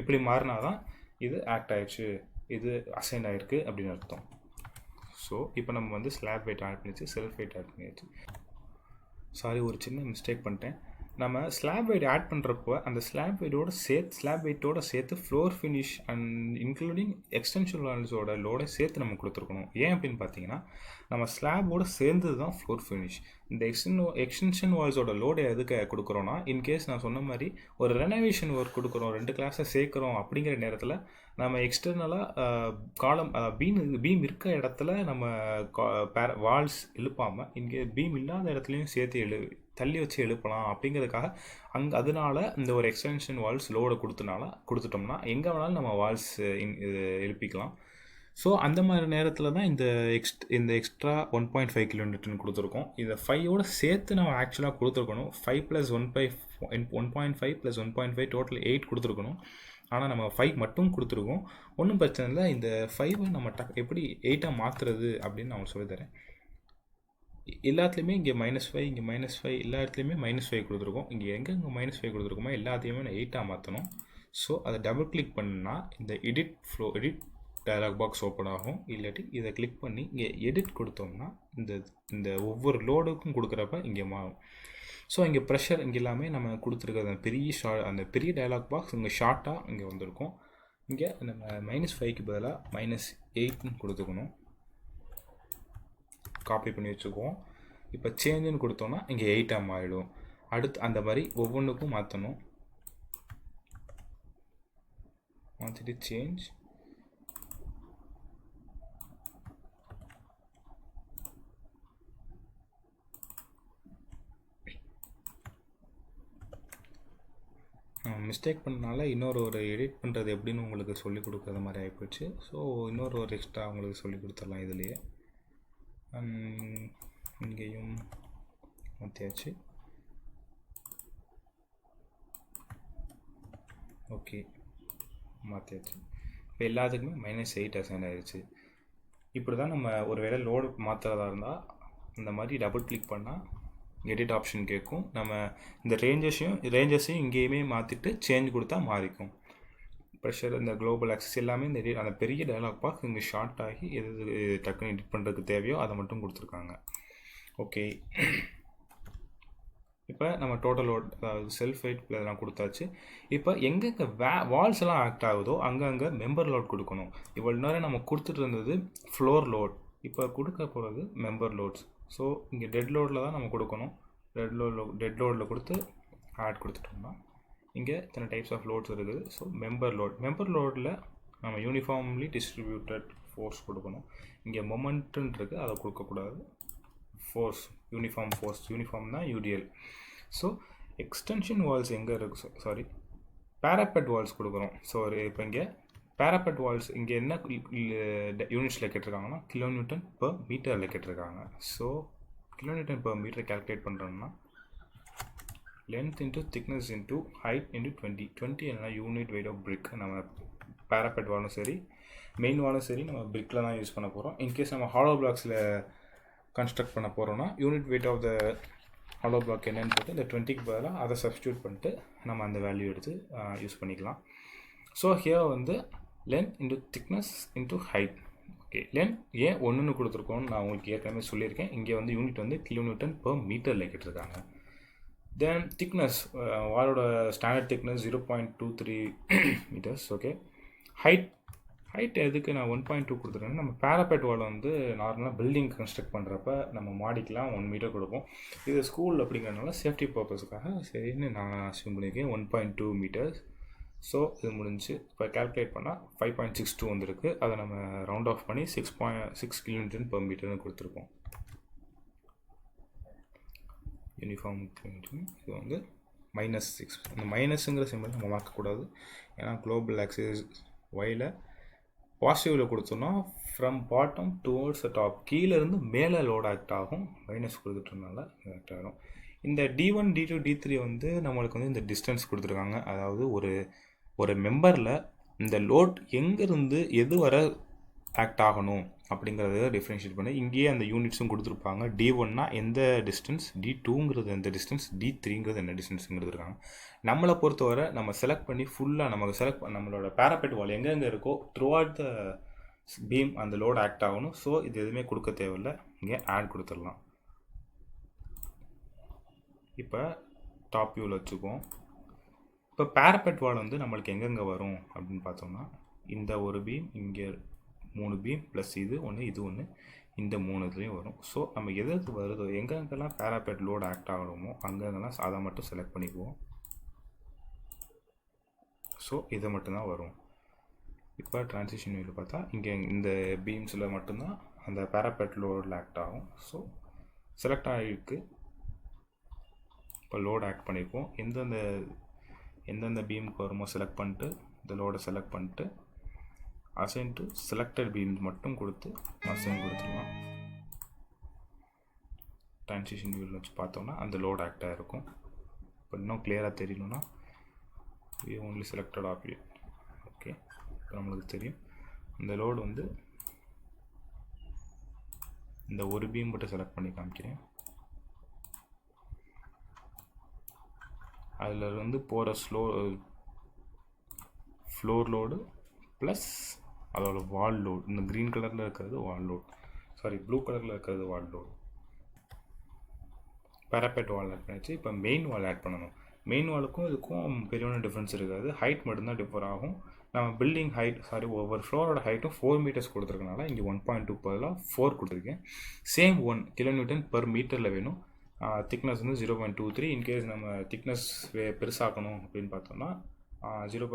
இப்படி மாறினா தான் இது ஆக்ட் ஆகிடுச்சு, இது அசைன் ஆகிருக்கு அப்படின்னு அர்த்தம். ஸோ இப்போ நம்ம வந்து ஸ்லாப் வெயிட் ஆட் பண்ணிச்சு, செல்ஃப் வெயிட் ஆட் பண்ணியாச்சு. சாரி, ஒரு சின்ன மிஸ்டேக் பண்ணிட்டேன். நம்ம ஸ்லாப் வெயிட் ஆட் பண்ணுறப்போ அந்த ஸ்லாப் வெயிட்டோட சேர்த்து floor finish and including extension வால்ஸோட லோடை சேர்த்து நம்ம கொடுத்துருக்கணும். ஏன் அப்படின்னு பார்த்தீங்கன்னா, நம்ம ஸ்லாபோடு சேர்ந்தது தான் ஃப்ளோர் ஃபினிஷ். இந்த எக்ஸ்டென்ஷன் வால்ஸோட லோடை எதுக்கு கொடுக்குறோன்னா, இன்கேஸ் நான் சொன்ன மாதிரி ஒரு ரெனோவேஷன் ஒர்க் கொடுக்குறோம், 2 கிளாஸை சேர்க்குறோம் அப்படிங்கிற நேரத்தில் நம்ம எக்ஸ்டர்னலாக காலம் பீம் இருக்க இடத்துல நம்ம வால்ஸ் எழுப்பாமல் இங்கே பீம் இல்லாத இடத்துலையும் சேர்த்து தள்ளி வச்சு எழுப்பலாம் அப்படிங்கிறதுக்காக அதனால இந்த ஒரு எக்ஸ்டென்ஷன் வால்ஸ் லோடை கொடுத்துட்டோம்னா எங்கே வேணாலும் நம்ம வால்ஸ் எழுப்பிக்கலாம். ஸோ அந்த மாதிரி நேரத்தில் தான் இந்த எக்ஸ்ட்ரா 1.5 kN கொடுத்துருக்கோம். இந்த 5ஓட சேர்த்து நம்ம ஆக்சுவலாக கொடுத்துருக்கணும். 5 + 1.5 + 1.5 டோட்டல் 8 கொடுத்துருக்கணும். ஆனால் நம்ம 5 மட்டும் கொடுத்துருக்கோம். ஒன்றும் பிரச்சனை இல்லை. இந்த 5 நம்ம எப்படி 8 மாற்றுறது அப்படின்னு நான் சொல்லித்தரேன். எல்லாத்துலேயுமே இங்கே -5 இங்கே -5 எல்லா இடத்துலையுமே -5 கொடுத்துருக்கோம். இங்கே எங்கெங்கே -5 கொடுத்துருக்கோமோ எல்லாத்தையுமே நான் 8 மாற்றணும். ஸோ அதை டபுள் கிளிக் பண்ணால் இந்த எடிட் டயலாக் பாக்ஸ் ஓப்பன் ஆகும். இல்லாட்டி இதை கிளிக் பண்ணி இங்கே எடிட் கொடுத்தோம்னா இந்த ஒவ்வொரு லோடுக்கும் கொடுக்குறப்ப இங்கே மாறும். ஸோ இங்கே ப்ரெஷர் இங்கே எல்லாமே நம்ம கொடுத்துருக்கிறது அந்த பெரிய டயலாக் பாக்ஸ் இங்கே ஷார்ட்டாக இங்கே வந்திருக்கும். இங்கே நம்ம -5க்கு பதிலாக -8ன்னு கொடுத்துக்கணும். காப்பி பண்ணி வச்சுக்குவோம். இப்போ சேஞ்சுன்னு கொடுத்தோன்னா இங்கே 8 மாறிடும். அடுத்து அந்த மாதிரி ஒவ்வொன்றுக்கும் மாற்றணும். மாற்றிட்டு சேஞ்ச் மிஸ்டேக் பண்ணனால ஒரு எடிட் பண்ணுறது எப்படின்னு உங்களுக்கு சொல்லிக் கொடுக்குற மாதிரி ஆகிப்போச்சு. ஸோ ஒரு எக்ஸ்ட்ரா உங்களுக்கு சொல்லிக் கொடுத்துடலாம். இதுலேயே இங்கேயும் மாற்றியாச்சு. ஓகே, மாற்றியாச்சு. இப்போ எல்லாத்துக்குமே -8 அசைன் ஆயிடுச்சு. இப்படி தான் நம்ம ஒரு வேளை லோடு மாற்றுறதா இருந்தால் இந்த மாதிரி டபுள் கிளிக் பண்ணால் எடிட் ஆப்ஷன் கேட்கும். நம்ம இந்த ரேஞ்சஸையும் இங்கேயுமே மாற்றிட்டு சேஞ்ச் கொடுத்தா மாறிக்கும். ப்ரெஷர், இந்த குளோபல் ஆக்சஸ் எல்லாமே இந்த அந்த பெரிய டயலாக் பாக்ஸ் இங்கே ஷார்ட் ஆகி எது டக்குன்னு எடிட் பண்ணுறதுக்கு தேவையோ அதை மட்டும் கொடுத்துருக்காங்க. ஓகே, இப்போ நம்ம டோட்டல் லோட், அதாவது செல்ஃப் வெயிட் இதெல்லாம் கொடுத்தாச்சு. இப்போ எங்கெங்கே வால்ஸ் எல்லாம் ஆக்ட் ஆகுதோ அங்கங்கே மெம்பர் லோட் கொடுக்கணும். இவ்வளோ நேரம் நம்ம கொடுத்துட்டு இருந்தது ஃப்ளோர் லோட், இப்போ கொடுக்க போகிறது மெம்பர் லோட்ஸ். ஸோ இங்கே டெட் லோடில் தான் நம்ம கொடுக்கணும். டெட் லோடில் கொடுத்து ஆட் கொடுத்துட்டோம்னா இங்கே இத்தனை டைப்ஸ் ஆஃப் லோட்ஸ் இருக்குது. ஸோ மெம்பர் லோடில் நம்ம யூனிஃபார்ம்லி டிஸ்ட்ரிபியூட்டட் ஃபோர்ஸ் கொடுக்கணும். இங்கே மொமெண்ட்டுன்னு இருக்குது, அதை கொடுக்கக்கூடாது. ஃபோர்ஸ், யூனிஃபார்ம் தான் யூடிஎல். ஸோ எக்ஸ்டென்ஷன் வால்ஸ் எங்கே இருக்குது? சாரி, பேராபெட் வால்ஸ் கொடுக்குறோம். ஸோ இப்போ இங்கே பேராபெட் வால்ஸ் இங்கே என்ன யூனிட்ஸில் கேட்டிருக்காங்கன்னா kN/m கேட்டிருக்காங்க. ஸோ kN/m கால்குலேட் பண்ணுறோம்னா length into thickness into height into 20 என்னன்னா யூனிட் வெயிட் ஆஃப் பிரிக். நம்ம பேராபெட் வாலும் சரி மெயின் வாலும் சரி நம்ம பிரிக்கில் தான் யூஸ் பண்ண போகிறோம். இன்கேஸ் நம்ம ஹாலோ பிளாக்ஸில் கன்ஸ்ட்ரக்ட் பண்ண போகிறோன்னா unit weight of the hollow block என்னன்னு போட்டு இந்த 20க்கு பதிலாக அதை சப்ஸ்டியூட் பண்ணிட்டு நம்ம அந்த வேல்யூ எடுத்து யூஸ் பண்ணிக்கலாம். ஸோ ஹியர் வந்து length into thickness into height. Okay, length ஏன் 1ன்னு கொடுத்துருக்கோன்னு நான் உங்களுக்கு ஏற்கனவே சொல்லியிருக்கேன். இங்கே வந்து யூனிட் வந்து kN/m கேட்டிருக்காங்க. தென் திக்னஸ், வாலோட standard thickness 0.23 metres. Okay, height எதுக்கு நான் 1.2 கொடுத்துருக்கேன். நம்ம பேராபெட் வால் வந்து நார்மலாக பில்டிங் கன்ஸ்ட்ரக்ட் பண்ணுறப்ப நம்ம மாடிக்கெலாம் 1 மீட்டர் கொடுப்போம். இது ஸ்கூல் அப்படிங்கிறதுனால சேஃப்டி பர்பஸுக்காக சரின்னு நான் அஸ்யூம் பண்ணியிருக்கேன் 1.2 மீட்டர்ஸ். ஸோ இது முடிஞ்சு. இப்போ கால்குலேட் பண்ணால் 5.62 வந்திருக்கு. அதை நம்ம ரவுண்ட் ஆஃப் பண்ணி 6 kN/m கொடுத்துருக்கோம். யூனிஃபார்ம் இது வந்து -6. இந்த மைனஸுங்கிற சிம்பிள் நம்ம பார்க்கக்கூடாது. ஏன்னா குளோபல் ஆக்சிஸ் ஒயில் பாசிட்டிவில் கொடுத்தோம்னா from bottom towards the top, கீழேருந்து மேலே லோட் ஆக்ட் ஆகும். மைனஸ் கொடுத்துட்டனால ஆக்ட் ஆகும். இந்த D1 D2 D3 வந்து நம்மளுக்கு வந்து இந்த டிஸ்டன்ஸ் கொடுத்துருக்காங்க. அதாவது ஒரு மெம்பரில் இந்த லோட் எங்கேருந்து எது வர ஆக்ட் ஆகணும் அப்படிங்கிறத டிஃப்ரென்ஷியேட் பண்ணி இங்கேயே அந்த யூனிட்ஸும் கொடுத்துருப்பாங்க. D1னா எந்த டிஸ்டன்ஸ், D2ங்கிறது எந்த டிஸ்டன்ஸ், D3ங்கிறது என்ன டிஸ்டன்ஸுங்கிறது இருக்காங்க. நம்மளை பொறுத்தவரை நம்ம செலக்ட் பண்ணி ஃபுல்லாக நமக்கு நம்மளோட பேராபெட் வால் எங்கெங்கே இருக்கோ த்ரூ அவுட் த பீம் அந்த லோட் ஆக்ட் ஆகணும். ஸோ இது எதுவுமே கொடுக்க தேவையில்லை, இங்கே ஆட் கொடுத்துடலாம். இப்போ டாப் வியூவில் வச்சுக்குவோம். இப்போ பேராபெட் வால் வந்து நம்மளுக்கு எங்கெங்கே வரும் அப்படின்னு பார்த்தோம்னா இந்த ஒரு பீம், இங்கே 3 பீம் ப்ளஸ் இது ஒன்று இந்த 3 வரும். ஸோ நம்ம எது வருதோ எங்கெங்கெல்லாம் பேராபெட் லோடு ஆக்ட் ஆகணுமோ அங்கெங்கெல்லாம் அதை மட்டும் செலக்ட் பண்ணிக்குவோம். ஸோ இதை மட்டும்தான் வரும். இப்போ ட்ரான்சிஷன் வியூவில் பார்த்தா இங்கே இந்த பீம்ஸில் மட்டும்தான் அந்த பேராபெட் லோடில் ஆக்ட் ஆகும். ஸோ செலக்ட் ஆகிருக்கு. இப்போ லோடு ஆக்ட் பண்ணியிருக்கோம். எந்தெந்த பீமுக்கு வருமோ செலக்ட் பண்ணிட்டு இந்த லோடை செலக்ட் பண்ணிட்டு அசைன் டு செலக்டட் பீம்ஸ் மட்டும் கொடுத்து அசைன் கொடுத்துடலாம். ட்ரான்சிஷன் வியூவில் வச்சு பார்த்தோம்னா அந்த லோட் ஆக்டாக இருக்கும். இப்போ இன்னும் கிளியராக தெரியணும்னா வியூ ஒன்லி செலக்டட் ஆப்ஜெக்ட் இப்போ நம்மளுக்கு தெரியும் இந்த லோடு வந்து இந்த ஒரு பீம் மட்டும் செலக்ட் பண்ணி காமிக்கிறேன். அதில் வந்து போகிற ஃப்ளோர் லோடு ப்ளஸ் அதோட வால் லோடு. இந்த க்ரீன் கலரில் இருக்கிறது வால் லோடு, சாரி ப்ளூ கலரில் இருக்கிறது வால் லோடு. பேராபெட் வால் ஆட் பண்ணிச்சு. இப்போ மெயின் வால் ஆட் பண்ணணும். மெயின் வாலுக்கும் இதுக்கும் பெரிய டிஃப்ரென்ஸ் இருக்காது, ஹைட் மட்டும்தான் டிஃபர் ஆகும். நம்ம பில்டிங் ஹைட் ஒவ்வொரு ஃப்ளோரோட ஹைட்டும் 4 மீட்டர்ஸ் கொடுத்துருக்கனால இங்கே 1.2 பதிலாக 4 கொடுத்துருக்கேன். சேம் 1 kN per மீட்டரில் வேணும். திக்னஸ் வந்து 0.23. இன்கேஸ் நம்ம திக்னஸ் பெருசாக்கணும் அப்படின்னு பார்த்தோம்னா 0.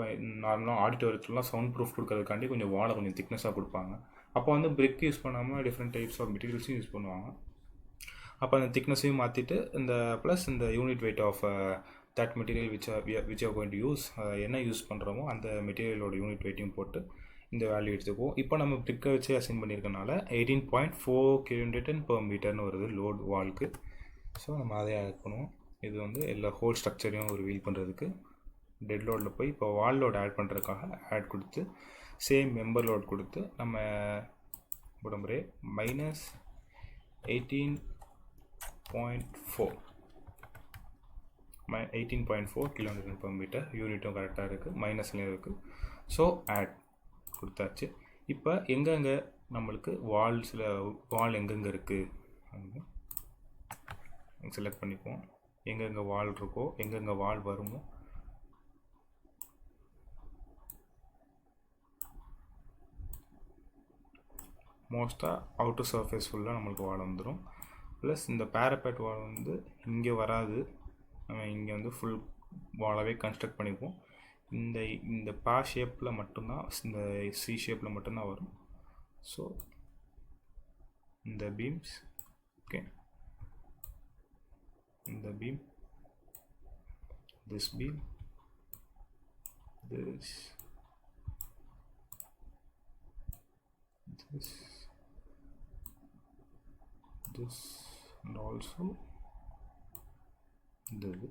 நார்மலாக ஆடிட்டோரியத்துலாம் சவுண்ட் ப்ரூஃப் கொடுக்கறதுக்காண்டி கொஞ்சம் வாலை கொஞ்சம் திக்னஸாக கொடுப்பாங்க. அப்போ வந்து பிரிக் யூஸ் பண்ணாமல் டிஃப்ரெண்ட் டைப்ஸ் ஆஃப் மெட்டீரியல்ஸும் யூஸ் பண்ணுவாங்க. அப்போ அந்த திக்னஸையும் மாற்றிட்டு இந்த ப்ளஸ் இந்த unit weight of that material which are going to use, என்ன யூஸ் பண்ணுறோமோ அந்த மெட்டீரியலோட யூனிட் வெயிட்டையும் போட்டு இந்த வேல்யூ எடுத்துக்குவோம். இப்போ நம்ம பிரிக்கை வச்சு அசைன் பண்ணியிருக்கனால 18.4 kN per மீட்டர்னு வருது லோட் வால்க்கு. ஸோ நம்ம அதை ஆட் பண்ணுவோம். இது வந்து எல்லா ஹோல் ஸ்ட்ரக்சரையும் ஒரு வீல் பண்ணுறதுக்கு டெட் லோடில் போய் இப்போ வால் லோட் ஆட் பண்ணுறதுக்காக ஆட் கொடுத்து சேம் மெம்பர் லோட் கொடுத்து நம்ம உடம்புரே -18.4 kN per மீட்டர். யூனிட்டும் கரெக்டாக இருக்குது, மைனஸ்லேயும் இருக்குது. ஸோ ஆட் கொடுத்தாச்சு. இப்போ எங்கெங்கே நம்மளுக்கு வால் எங்கெங்கே இருக்குது செலக்ட் பண்ணிக்குவோம். எங்கெங்கே வால் இருக்கோ, எங்கெங்கே வால் வருமோ மோஸ்ட்டாக அவுட்டர் சர்ஃபேஸ் ஃபுல்லாக நம்மளுக்கு வால் வந்துடும். ப்ளஸ் இந்த பேரபெட் வால் வந்து இங்கே வராது, நம்ம இங்கே வந்து ஃபுல் வாலாகவே கன்ஸ்ட்ரக்ட் பண்ணிக்குவோம். இந்த பா ஷேப்பில் மட்டும்தான், இந்த சி ஷேப்பில் மட்டும்தான் வரும். ஸோ இந்த பீம்ஸ் ஓகே, இந்த beam, this beam, this and also this.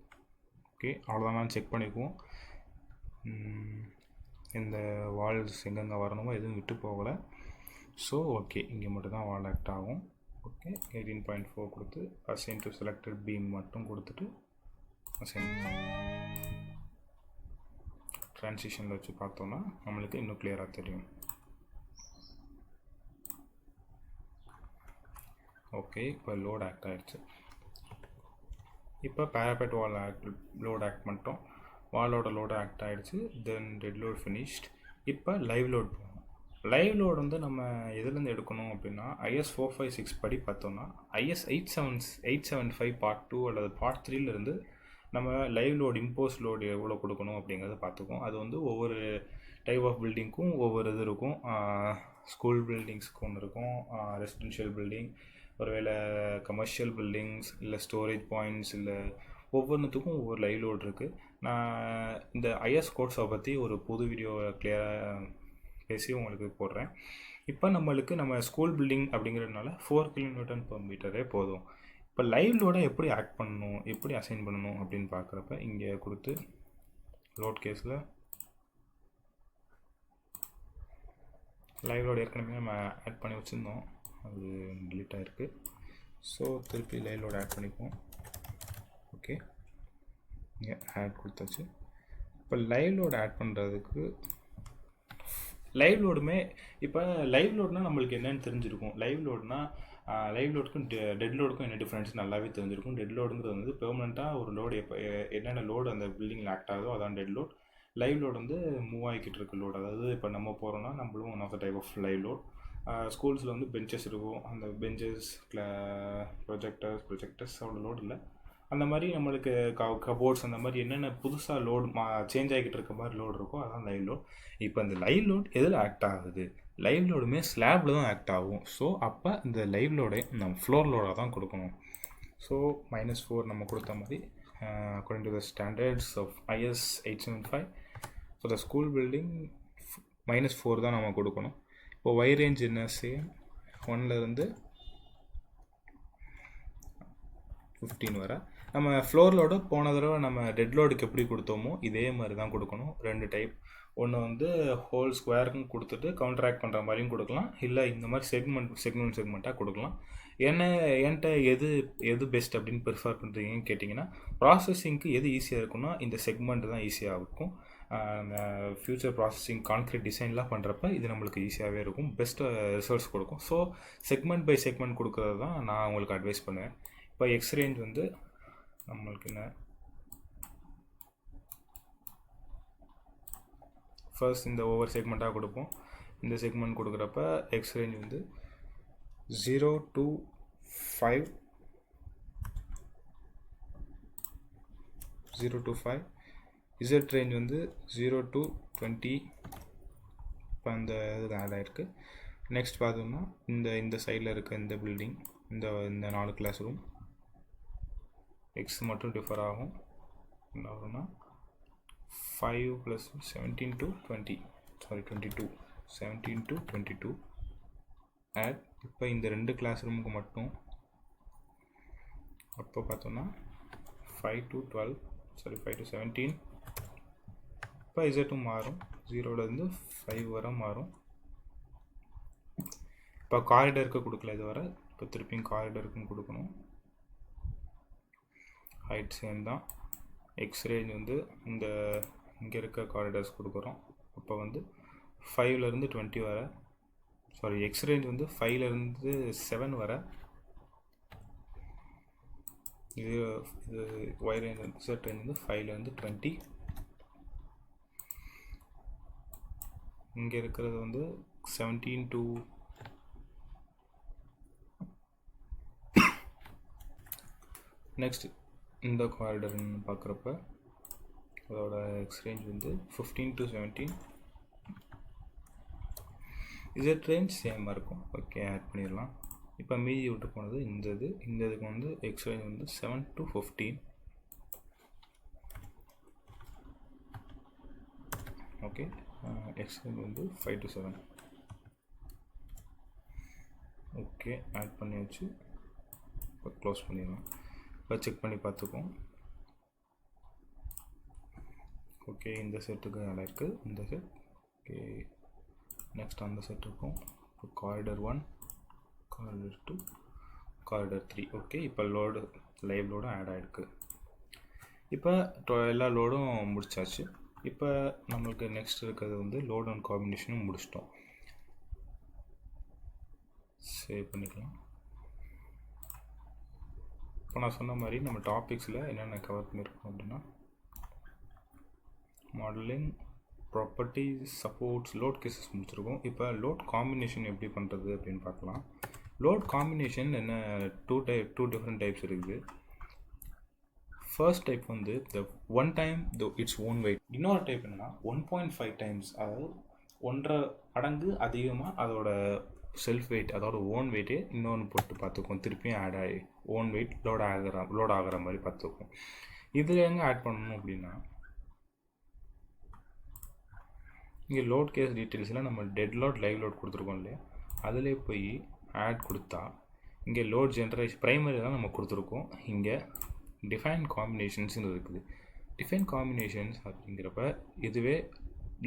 Okay, அவ்வளோதான். செக் பண்ணிக்குவோம். இந்த வால்ஸ் எங்கெங்கே வரணுமோ எதுவும் விட்டு போகலை. ஸோ ஓகே, இங்கே மட்டும்தான் வால் ஆக்ட் ஆகும். ஓகே, 18.4 கொடுத்து அசைன் டு செலக்டட் பீம் மட்டும் கொடுத்துட்டு அசைன் ட்ரான்சிஷனில் வச்சு பார்த்தோம்னா நம்மளுக்கு இன்னும் கிளியராக தெரியும். ஓகே, இப்போ லோட் ஆக்ட் ஆகிடுச்சு. இப்போ பேராபெட் வால் லோட் ஆக்ட் பண்ணிட்டோம். வாலோட லோடு ஆக்ட் ஆகிடுச்சு. தென் டெட் லோட் ஃபினிஷ்ட். இப்போ லைவ் லோட் போகணும். லைவ் லோடு வந்து நம்ம எதுலேருந்து எடுக்கணும் அப்படின்னா IS 456 படி பார்த்தோம்னா IS 875 பார்ட் 2 அல்லது பார்ட் 3லேருந்து நம்ம லைவ் லோடு இம்போஸ் லோடு எவ்வளோ கொடுக்கணும் அப்படிங்கிறத பார்த்துக்குவோம். அது வந்து ஒவ்வொரு டைப் ஆஃப் பில்டிங்க்கும் ஒவ்வொரு இது இருக்கும். ஸ்கூல் பில்டிங்ஸ்க்கு ஒன்று இருக்கும், ரெசிடென்ஷியல் பில்டிங், ஒருவேளை கமர்ஷியல் பில்டிங்ஸ், இல்லை ஸ்டோரேஜ் பாயிண்ட்ஸ், இல்லை ஒவ்வொன்றுத்துக்கும் ஒவ்வொரு லைவ் லோடு இருக்குது. நான் இந்த IS கோட்ஸை பற்றி ஒரு புது வீடியோவை கிளியராக பேசி உங்களுக்கு போடுறேன். இப்போ நம்ம ஸ்கூல் பில்டிங் அப்படிங்கிறதுனால 4 kN per மீட்டரே போதும். இப்போ லைவ் லோடை எப்படி ஆக்ட் பண்ணணும், எப்படி அசைன் பண்ணணும் அப்படின்னு பார்க்குறப்ப இங்கே கொடுத்து லோட் கேஸில் லைவ் லோடு ஏற்கனவே நம்ம ஆட் பண்ணி வச்சுருந்தோம், அது டிலீட் ஆகிருக்கு. ஸோ திருப்பி லைவ் லோடு ஆட் பண்ணிக்குவோம். ஓகே, இங்கே ஆட் கொடுத்தாச்சு. இப்போ லைவ் லோடு ஆட் பண்ணுறதுக்கு லைவ் லோடுமே இப்போ லைவ் லோடுனால் நம்மளுக்கு என்னென்னு தெரிஞ்சிருக்கும். லைவ் லோடுக்கும் டெட் லோடுக்கும் என்ன டிஃப்ரென்ஸ் நல்லாவே தெரிஞ்சிருக்கும். டெட் லோடுங்கிறது வந்து பெர்மனெண்ட்டாக ஒரு லோடு என்னென்ன லோடு அந்த பில்டிங்கில் ஆக்ட் ஆகுதோ அதான் டெட் லோட். லைவ் லோடு வந்து மூவ் ஆகிக்கிட்டு இருக்க லோடு. அதாவது இப்போ நம்ம போகிறோன்னா நம்மளும் one of the type of live load. ஸ்கூல்ஸில் வந்து பெஞ்சஸ் இருக்கும், அந்த பெஞ்சஸ் ப்ரொஜெக்டர்ஸ் அவ்வளோ லோடு இல்லை. அந்த மாதிரி நம்மளுக்கு கபோர்ட்ஸ் அந்த மாதிரி என்னென்ன புதுசாக லோடு சேஞ்ச் ஆகிக்கிட்டு இருக்க மாதிரி லோடு இருக்கோ அதான் லைவ் லோட். இப்போ இந்த லைவ் லோட் எதில் ஆக்ட் ஆகுது? லைவ் லோடுமே ஸ்லாபில் தான் ஆக்ட் ஆகும். ஸோ அப்போ இந்த லைவ் லோடை நம்ம ஃப்ளோர் லோடாக தான் கொடுக்கணும். ஸோ -4 நம்ம கொடுத்த மாதிரி according to the standards of IS 875 for the school building -4 தான் நம்ம கொடுக்கணும். இப்போ ஒய் ரேஞ்ச் என்ன சேம் 1லேருந்து 15 வரை. நம்ம ஃப்ளோர் லோடு போன தடவை நம்ம டெட் லோடுக்கு எப்படி கொடுத்தோமோ இதே மாதிரி தான் கொடுக்கணும். 2 டைப், ஒன்று வந்து ஹோல் ஸ்கொயருக்கும் கொடுத்துட்டு கவுண்டராக்ட் பண்ணுற மாதிரியும் கொடுக்கலாம், இல்லை இந்த மாதிரி செக்மெண்ட்டாக கொடுக்கலாம். என்கிட்ட எது பெஸ்ட் அப்படின்னு ப்ரிஃபர் பண்ணுறீங்கன்னு கேட்டிங்கன்னா, ப்ராசஸிங்க்கு எது ஈஸியாக இருக்குன்னா இந்த செக்மெண்ட் தான் ஈஸியாக இருக்கும். ஃப்யூச்சர் ப்ராசஸிங் கான்க்ரீட் டிசைன்லாம் பண்ணுறப்ப இது நம்மளுக்கு ஈஸியாகவே இருக்கும், பெஸ்ட்டு ரிசல்ட்ஸ் கொடுக்கும். ஸோ செக்மெண்ட் பை செக்மெண்ட் கொடுக்குறது தான் நான் உங்களுக்கு அட்வைஸ் பண்ணுவேன். இப்போ எக்ஸ் ரேஞ்ச் வந்து நம்மளுக்கு என்ன, ஃபர்ஸ்ட் இந்த ஒவ்வொரு செக்மெண்ட்டாக கொடுப்போம். இந்த செக்மெண்ட் கொடுக்குறப்ப எக்ஸ் ரேஞ்ச் வந்து 0 to 5, 0 to 5. இசட் ரேஞ்ச் வந்து 0 to 20. இப்போ அந்த இது ஆட் ஆகிருக்கு. நெக்ஸ்ட் பார்த்தோம்னா இந்த சைடில் இருக்க இந்த பில்டிங், இந்த 4 கிளாஸ் ரூம் எக்ஸ் மட்டும் டிஃபர் ஆகும். என்ன ஆகும்னா 5 + 17 to 20, 22, 17 to 22 ஆட். இப்போ இந்த 2 கிளாஸ் ரூமுக்கு மட்டும் அப்போ பார்த்தோன்னா 5 to 12, 5 to 17. இப்போ இசட்டும் மாறும், 0லேருந்து 5 வரை மாறும். இப்போ காரிடருக்கு கொடுக்கல இது வரை, இப்போ திருப்பியும் காரிடருக்கும் கொடுக்கணும். ஹைட் சேம் தான். எக்ஸ் ரேஞ்ச் வந்து இங்கே இருக்க காரிடர்ஸ் கொடுக்குறோம். அப்போ வந்து 5லேருந்து 20 வரை, எக்ஸ் ரேஞ்ச் வந்து 5லேருந்து 7 வரை. இது ஒய் ரேஞ்ச் வந்து இசட் ரேஞ்ச் வந்து 5லேருந்து 20. இங்கே இருக்கிறது வந்து 17 to நெக்ஸ்ட் இந்த காரிடர்னு பார்க்குறப்ப அதோட எக்ஸ் ரேஞ்ச் வந்து 15 to 17. இசட் ரேஞ்ச் சேமாக இருக்கும். ஓகே, ஆட் பண்ணிடலாம். இப்போ மீதி விட்டு போனது இதுக்கு வந்து எக்ஸ் ரேஞ்ச் வந்து 7 to 15. ஓகே, எக்ஸ் ரேஞ்ச் வந்து 5 to 7. ஓகே, ஆட் பண்ணியாச்சு. இப்போ க்ளோஸ் பண்ணிடலாம். இப்போ செக் பண்ணி பார்த்துக்கோம். ஓகே, இந்த செட்டுக்கு நல்லா இருக்குது இந்த செட். ஓகே, நெக்ஸ்ட் அந்த செட் இருக்கும். இப்போ காரிடர் 1, காரிடர் 2, காரிடர் 3. ஓகே, இப்போ லைவ் லோடும் ஆட் ஆகிருக்கு. இப்போ எல்லா லோடும் முடிச்சாச்சு. இப்போ நம்மளுக்கு நெக்ஸ்ட் இருக்கிறது வந்து லோட் அண்ட் காம்பினேஷனும் முடிச்சிட்டோம். சேவ் பண்ணிக்கலாம். இப்போ நான் சொன்ன மாதிரி நம்ம டாபிக்ஸில் என்னென்ன கவர் பண்ணியிருக்கோம் அப்படின்னா, modelling, properties, supports, load cases முடிச்சிருக்கோம். இப்போ லோட் காம்பினேஷன் எப்படி பண்ணுறது அப்படின்னு பார்க்கலாம். லோட் காம்பினேஷன் என்ன, டூ டிஃப்ரெண்ட் டைப்ஸ் இருக்குது. ஃபர்ஸ்ட் டைப் வந்து one time its own weight. இன்னொரு டைப் என்னன்னா 1.5 times, அதாவது 1.5 மடங்கு அதிகமாக அதோட செல்ஃப் வெயிட், அதோட ஓன் வெயிட்டே இன்னொன்று போட்டு பார்த்துக்குவோம். திருப்பியும் ஆட் ஆகி ஓன் வெயிட் லோட் ஆகிற மாதிரி பார்த்துக்குவோம். இதில் எங்கே ஆட் பண்ணணும் அப்படின்னா, இங்கே லோட் கேஸ் டீட்டெயில்ஸில் நம்ம டெட் லோட், லைவ் லோட் கொடுத்துருக்கோம் இல்லையா, அதிலே போய் ஆட் கொடுத்தா இங்கே லோட் ஜென்ரேஷன் ப்ரைமரி தான் நம்ம கொடுத்துருக்கோம். இங்கே டிஃபைன் காம்பினேஷன்ஸ்னு இருக்குது. டிஃபைன் காம்பினேஷன்ஸ் அப்படிங்கிறப்ப இதுவே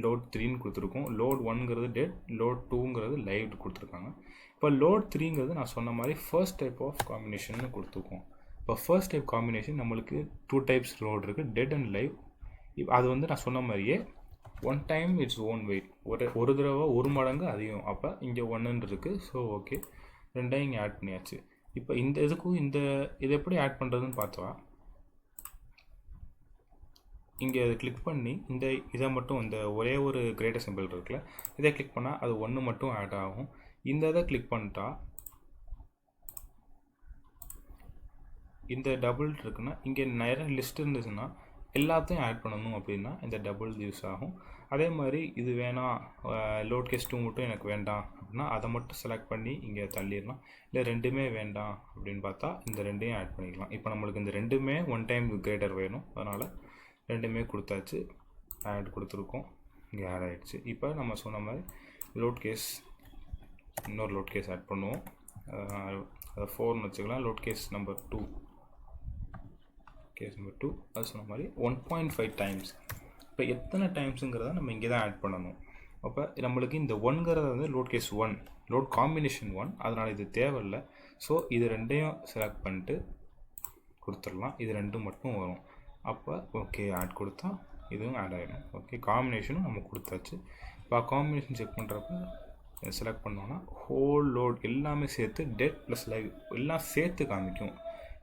லோட் 3ன்னு கொடுத்துருக்கோம். லோட் 1ங்கிறது டெட், லோட் 2ங்கிறது லைவ் கொடுத்துருக்காங்க. இப்போ லோட் 3ங்கிறது நான் சொன்ன மாதிரி ஃபர்ஸ்ட் டைப் ஆஃப் காம்பினேஷன் கொடுத்துருக்கோம். இப்போ ஃபர்ஸ்ட் டைப் காம்பினேஷன் நம்மளுக்கு 2 types லோட் இருக்குது, டெட் அண்ட் லைவ். அது வந்து நான் சொன்ன மாதிரியே one time its own weight, ஒரு தடவை 1 மடங்கு அதிகம். அப்போ இங்கே 1ன்னு இருக்குது. ஸோ ஓகே, ரெண்டையும் இங்கே ஆட் பண்ணியாச்சு. இப்போ இந்த இதுக்கும் இது எப்படி ஆட் பண்ணுறதுன்னு பார்த்தா, இங்கே அதை கிளிக் பண்ணி இதை மட்டும் இந்த ஒரே ஒரு கிரேட்டர் சிம்பிள் இருக்குல்ல, இதை கிளிக் பண்ணால் அது 1 மட்டும் ஆட் ஆகும். இந்த இதை கிளிக் பண்ணிட்டா இந்த டபுள் இருக்குன்னா, இங்கே நிறைய லிஸ்ட் இருந்துச்சுன்னா எல்லாத்தையும் ஆட் பண்ணணும் அப்படின்னா இந்த டபுள் யூஸ் ஆகும். அதே மாதிரி இது வேணாம், லோட் கேஸ் 2 மட்டும் எனக்கு வேண்டாம் அப்படின்னா அதை மட்டும் செலக்ட் பண்ணி இங்கே தள்ளிடலாம். இல்லை ரெண்டுமே வேண்டாம் அப்படின்னு பார்த்தா இந்த ரெண்டையும் ஆட் பண்ணிக்கலாம். இப்போ நம்மளுக்கு இந்த ரெண்டுமே ஒன் டைம் கிரேட்டர் வேணும், அதனால் ரெண்டுமே கொடுத்தாச்சு, ஆட் கொடுத்துருக்கோம், இங்கே ஆட் ஆகிடுச்சு. இப்போ நம்ம சொன்ன மாதிரி லோட் கேஸ், இன்னொரு லோட் கேஸ் ஆட் பண்ணுவோம். அதை 4ன்னு வச்சுக்கலாம். லோட் கேஸ் நம்பர் 2, அது சொன்ன மாதிரி 1.5 times இப்போ எத்தனை டைம்ஸுங்கிறத நம்ம இங்கே தான் ஆட் பண்ணணும். அப்போ நம்மளுக்கு இந்த ஒன்ங்கிறது வந்து லோட் கேஸ் 1, லோட் காம்பினேஷன் 1, அதனால் இது தேவையில்லை. ஸோ இது ரெண்டையும் செலக்ட் பண்ணிட்டு கொடுத்துடலாம். இது ரெண்டும் மட்டும் வரும். அப்போ ஓகே ஆட் கொடுத்தா இதுவும் ஆட் ஆகிடும். ஓகே, காம்பினேஷனும் நம்ம கொடுத்தாச்சு. இப்போ காம்பினேஷன் செக் பண்ணுறப்ப செலக்ட் பண்ணோன்னா ஹோல் லோட் எல்லாமே சேர்த்து டெட் ப்ளஸ் லைவ் எல்லாம் சேர்த்து காமிக்கும்.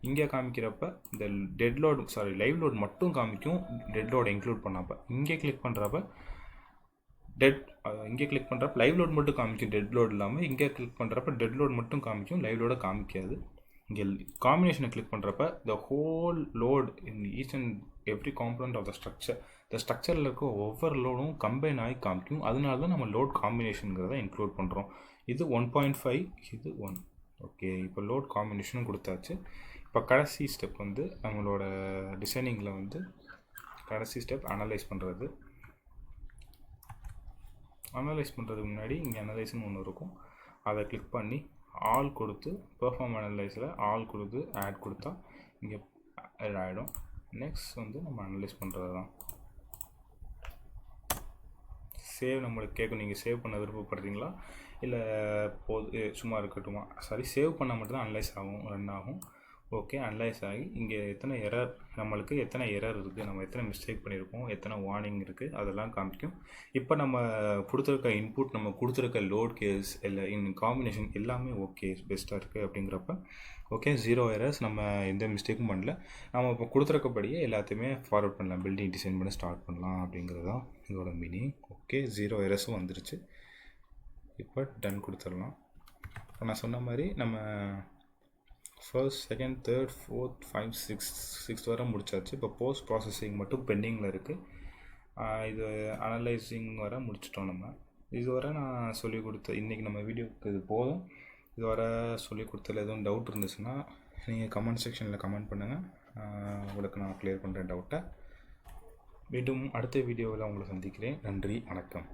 இங்கே காமிக்கிறப்ப இந்த டெட் லோடு லைவ் லோட் மட்டும் காமிக்கும், டெட் லோடு இன்க்ளூட் பண்ணப்போ. இங்கே கிளிக் பண்ணுறப்ப இங்கே கிளிக் பண்ணுறப்ப லைவ் லோட் மட்டும் காமிக்கும், டெட் லோட் இல்லாமல். இங்கே கிளிக் பண்ணுறப்ப டெட் லோட் மட்டும் காமிக்கும், லைவ் லோட காமிக்காது. இங்கே காம்பினேஷனை கிளிக் பண்ணுறப்ப the whole load in each and every component of the structure, இந்த ஸ்ட்ரக்சரில் இருக்க ஒவ்வொரு லோடும் கம்பைன் ஆகி காமிக்கும். அதனால தான் நம்ம லோட் காம்பினேஷனுங்கிறத இன்க்ளூட் பண்ணுறோம். இது 1.5, இது 1. ஓகே, இப்போ லோட் காம்பினேஷனும் கொடுத்தாச்சு. இப்போ கடைசி ஸ்டெப் வந்து நம்மளோட டிசைனிங்கில் வந்து கடைசி ஸ்டெப் அனலைஸ் பண்ணுறது. அனலைஸ் பண்ணுறதுக்கு முன்னாடி இங்கே அனலைஸ்னு ஒன்று இருக்கும், அதை கிளிக் பண்ணி ஆல் கொடுத்து பெர்ஃபார்ம் அனலைஸில் ஆல் கொடுத்து ஆட் கொடுத்தா இங்கே ஆட் ஆகிடும். நெக்ஸ்ட் வந்து நம்ம அனலைஸ் பண்ணுறது தான். சேவ் நம்மளுக்கு கேட்கும், நீங்கள் சேவ் பண்ண விருப்பப்படுறீங்களா இல்லை சும்மா இருக்கட்டுமா? சேவ் பண்ணால் மட்டும்தான் அனலைஸ் ஆகும், ரன் ஆகும். ஓகே, அனலைஸ் ஆகி இங்கே எத்தனை எரர் இருக்குது, நம்ம எத்தனை மிஸ்டேக் பண்ணியிருக்கோம், எத்தனை வார்னிங் இருக்குது, அதெல்லாம் காமிக்கும். இப்போ நம்ம கொடுத்துருக்க இன்புட், நம்ம கொடுத்துருக்க லோட் கேஸ் இல்லை இன் காம்பினேஷன் எல்லாமே ஓகே பெஸ்ட்டாக இருக்குது அப்படிங்கிறப்ப ஓகே 0 எரர்ஸ், நம்ம எந்த மிஸ்டேக்கும் பண்ணல. நம்ம இப்போ கொடுத்துருக்கபடியே எல்லாத்தையுமே ஃபார்வர்ட் பண்ணலாம், பில்டிங் டிசைன் பண்ண ஸ்டார்ட் பண்ணலாம் அப்படிங்கிறது தான் இதோட மீனிங். ஓகே, 0 எரர்ஸும் வந்துருச்சு. இப்போ டன் கொடுத்துடலாம். இப்போ நான் சொன்ன மாதிரி நம்ம ஃபர்ஸ்ட், செகண்ட், தேர்ட், ஃபோர்த், 5, 6 வரை முடிச்சாச்சு. இப்போ போஸ்ட் ப்ராசஸிங் மட்டும் பெண்டிங்கில் இருக்குது. இது அனலைசிங் வரை முடிச்சிட்டோம். நம்ம இதுவரை நான் சொல்லிக் கொடுத்த இன்றைக்கி நம்ம வீடியோக்கு இது போதும். இதுவரை சொல்லிக் கொடுத்ததில் எதுவும் டவுட் இருந்துச்சுன்னா நீங்கள் கமெண்ட் செக்ஷனில் கமெண்ட் பண்ணுங்கள், உங்களுக்கு நான் கிளியர் பண்ணுறேன் டவுட்டை. மீண்டும் அடுத்த வீடியோவில் உங்களை சந்திக்கிறேன். நன்றி, வணக்கம்.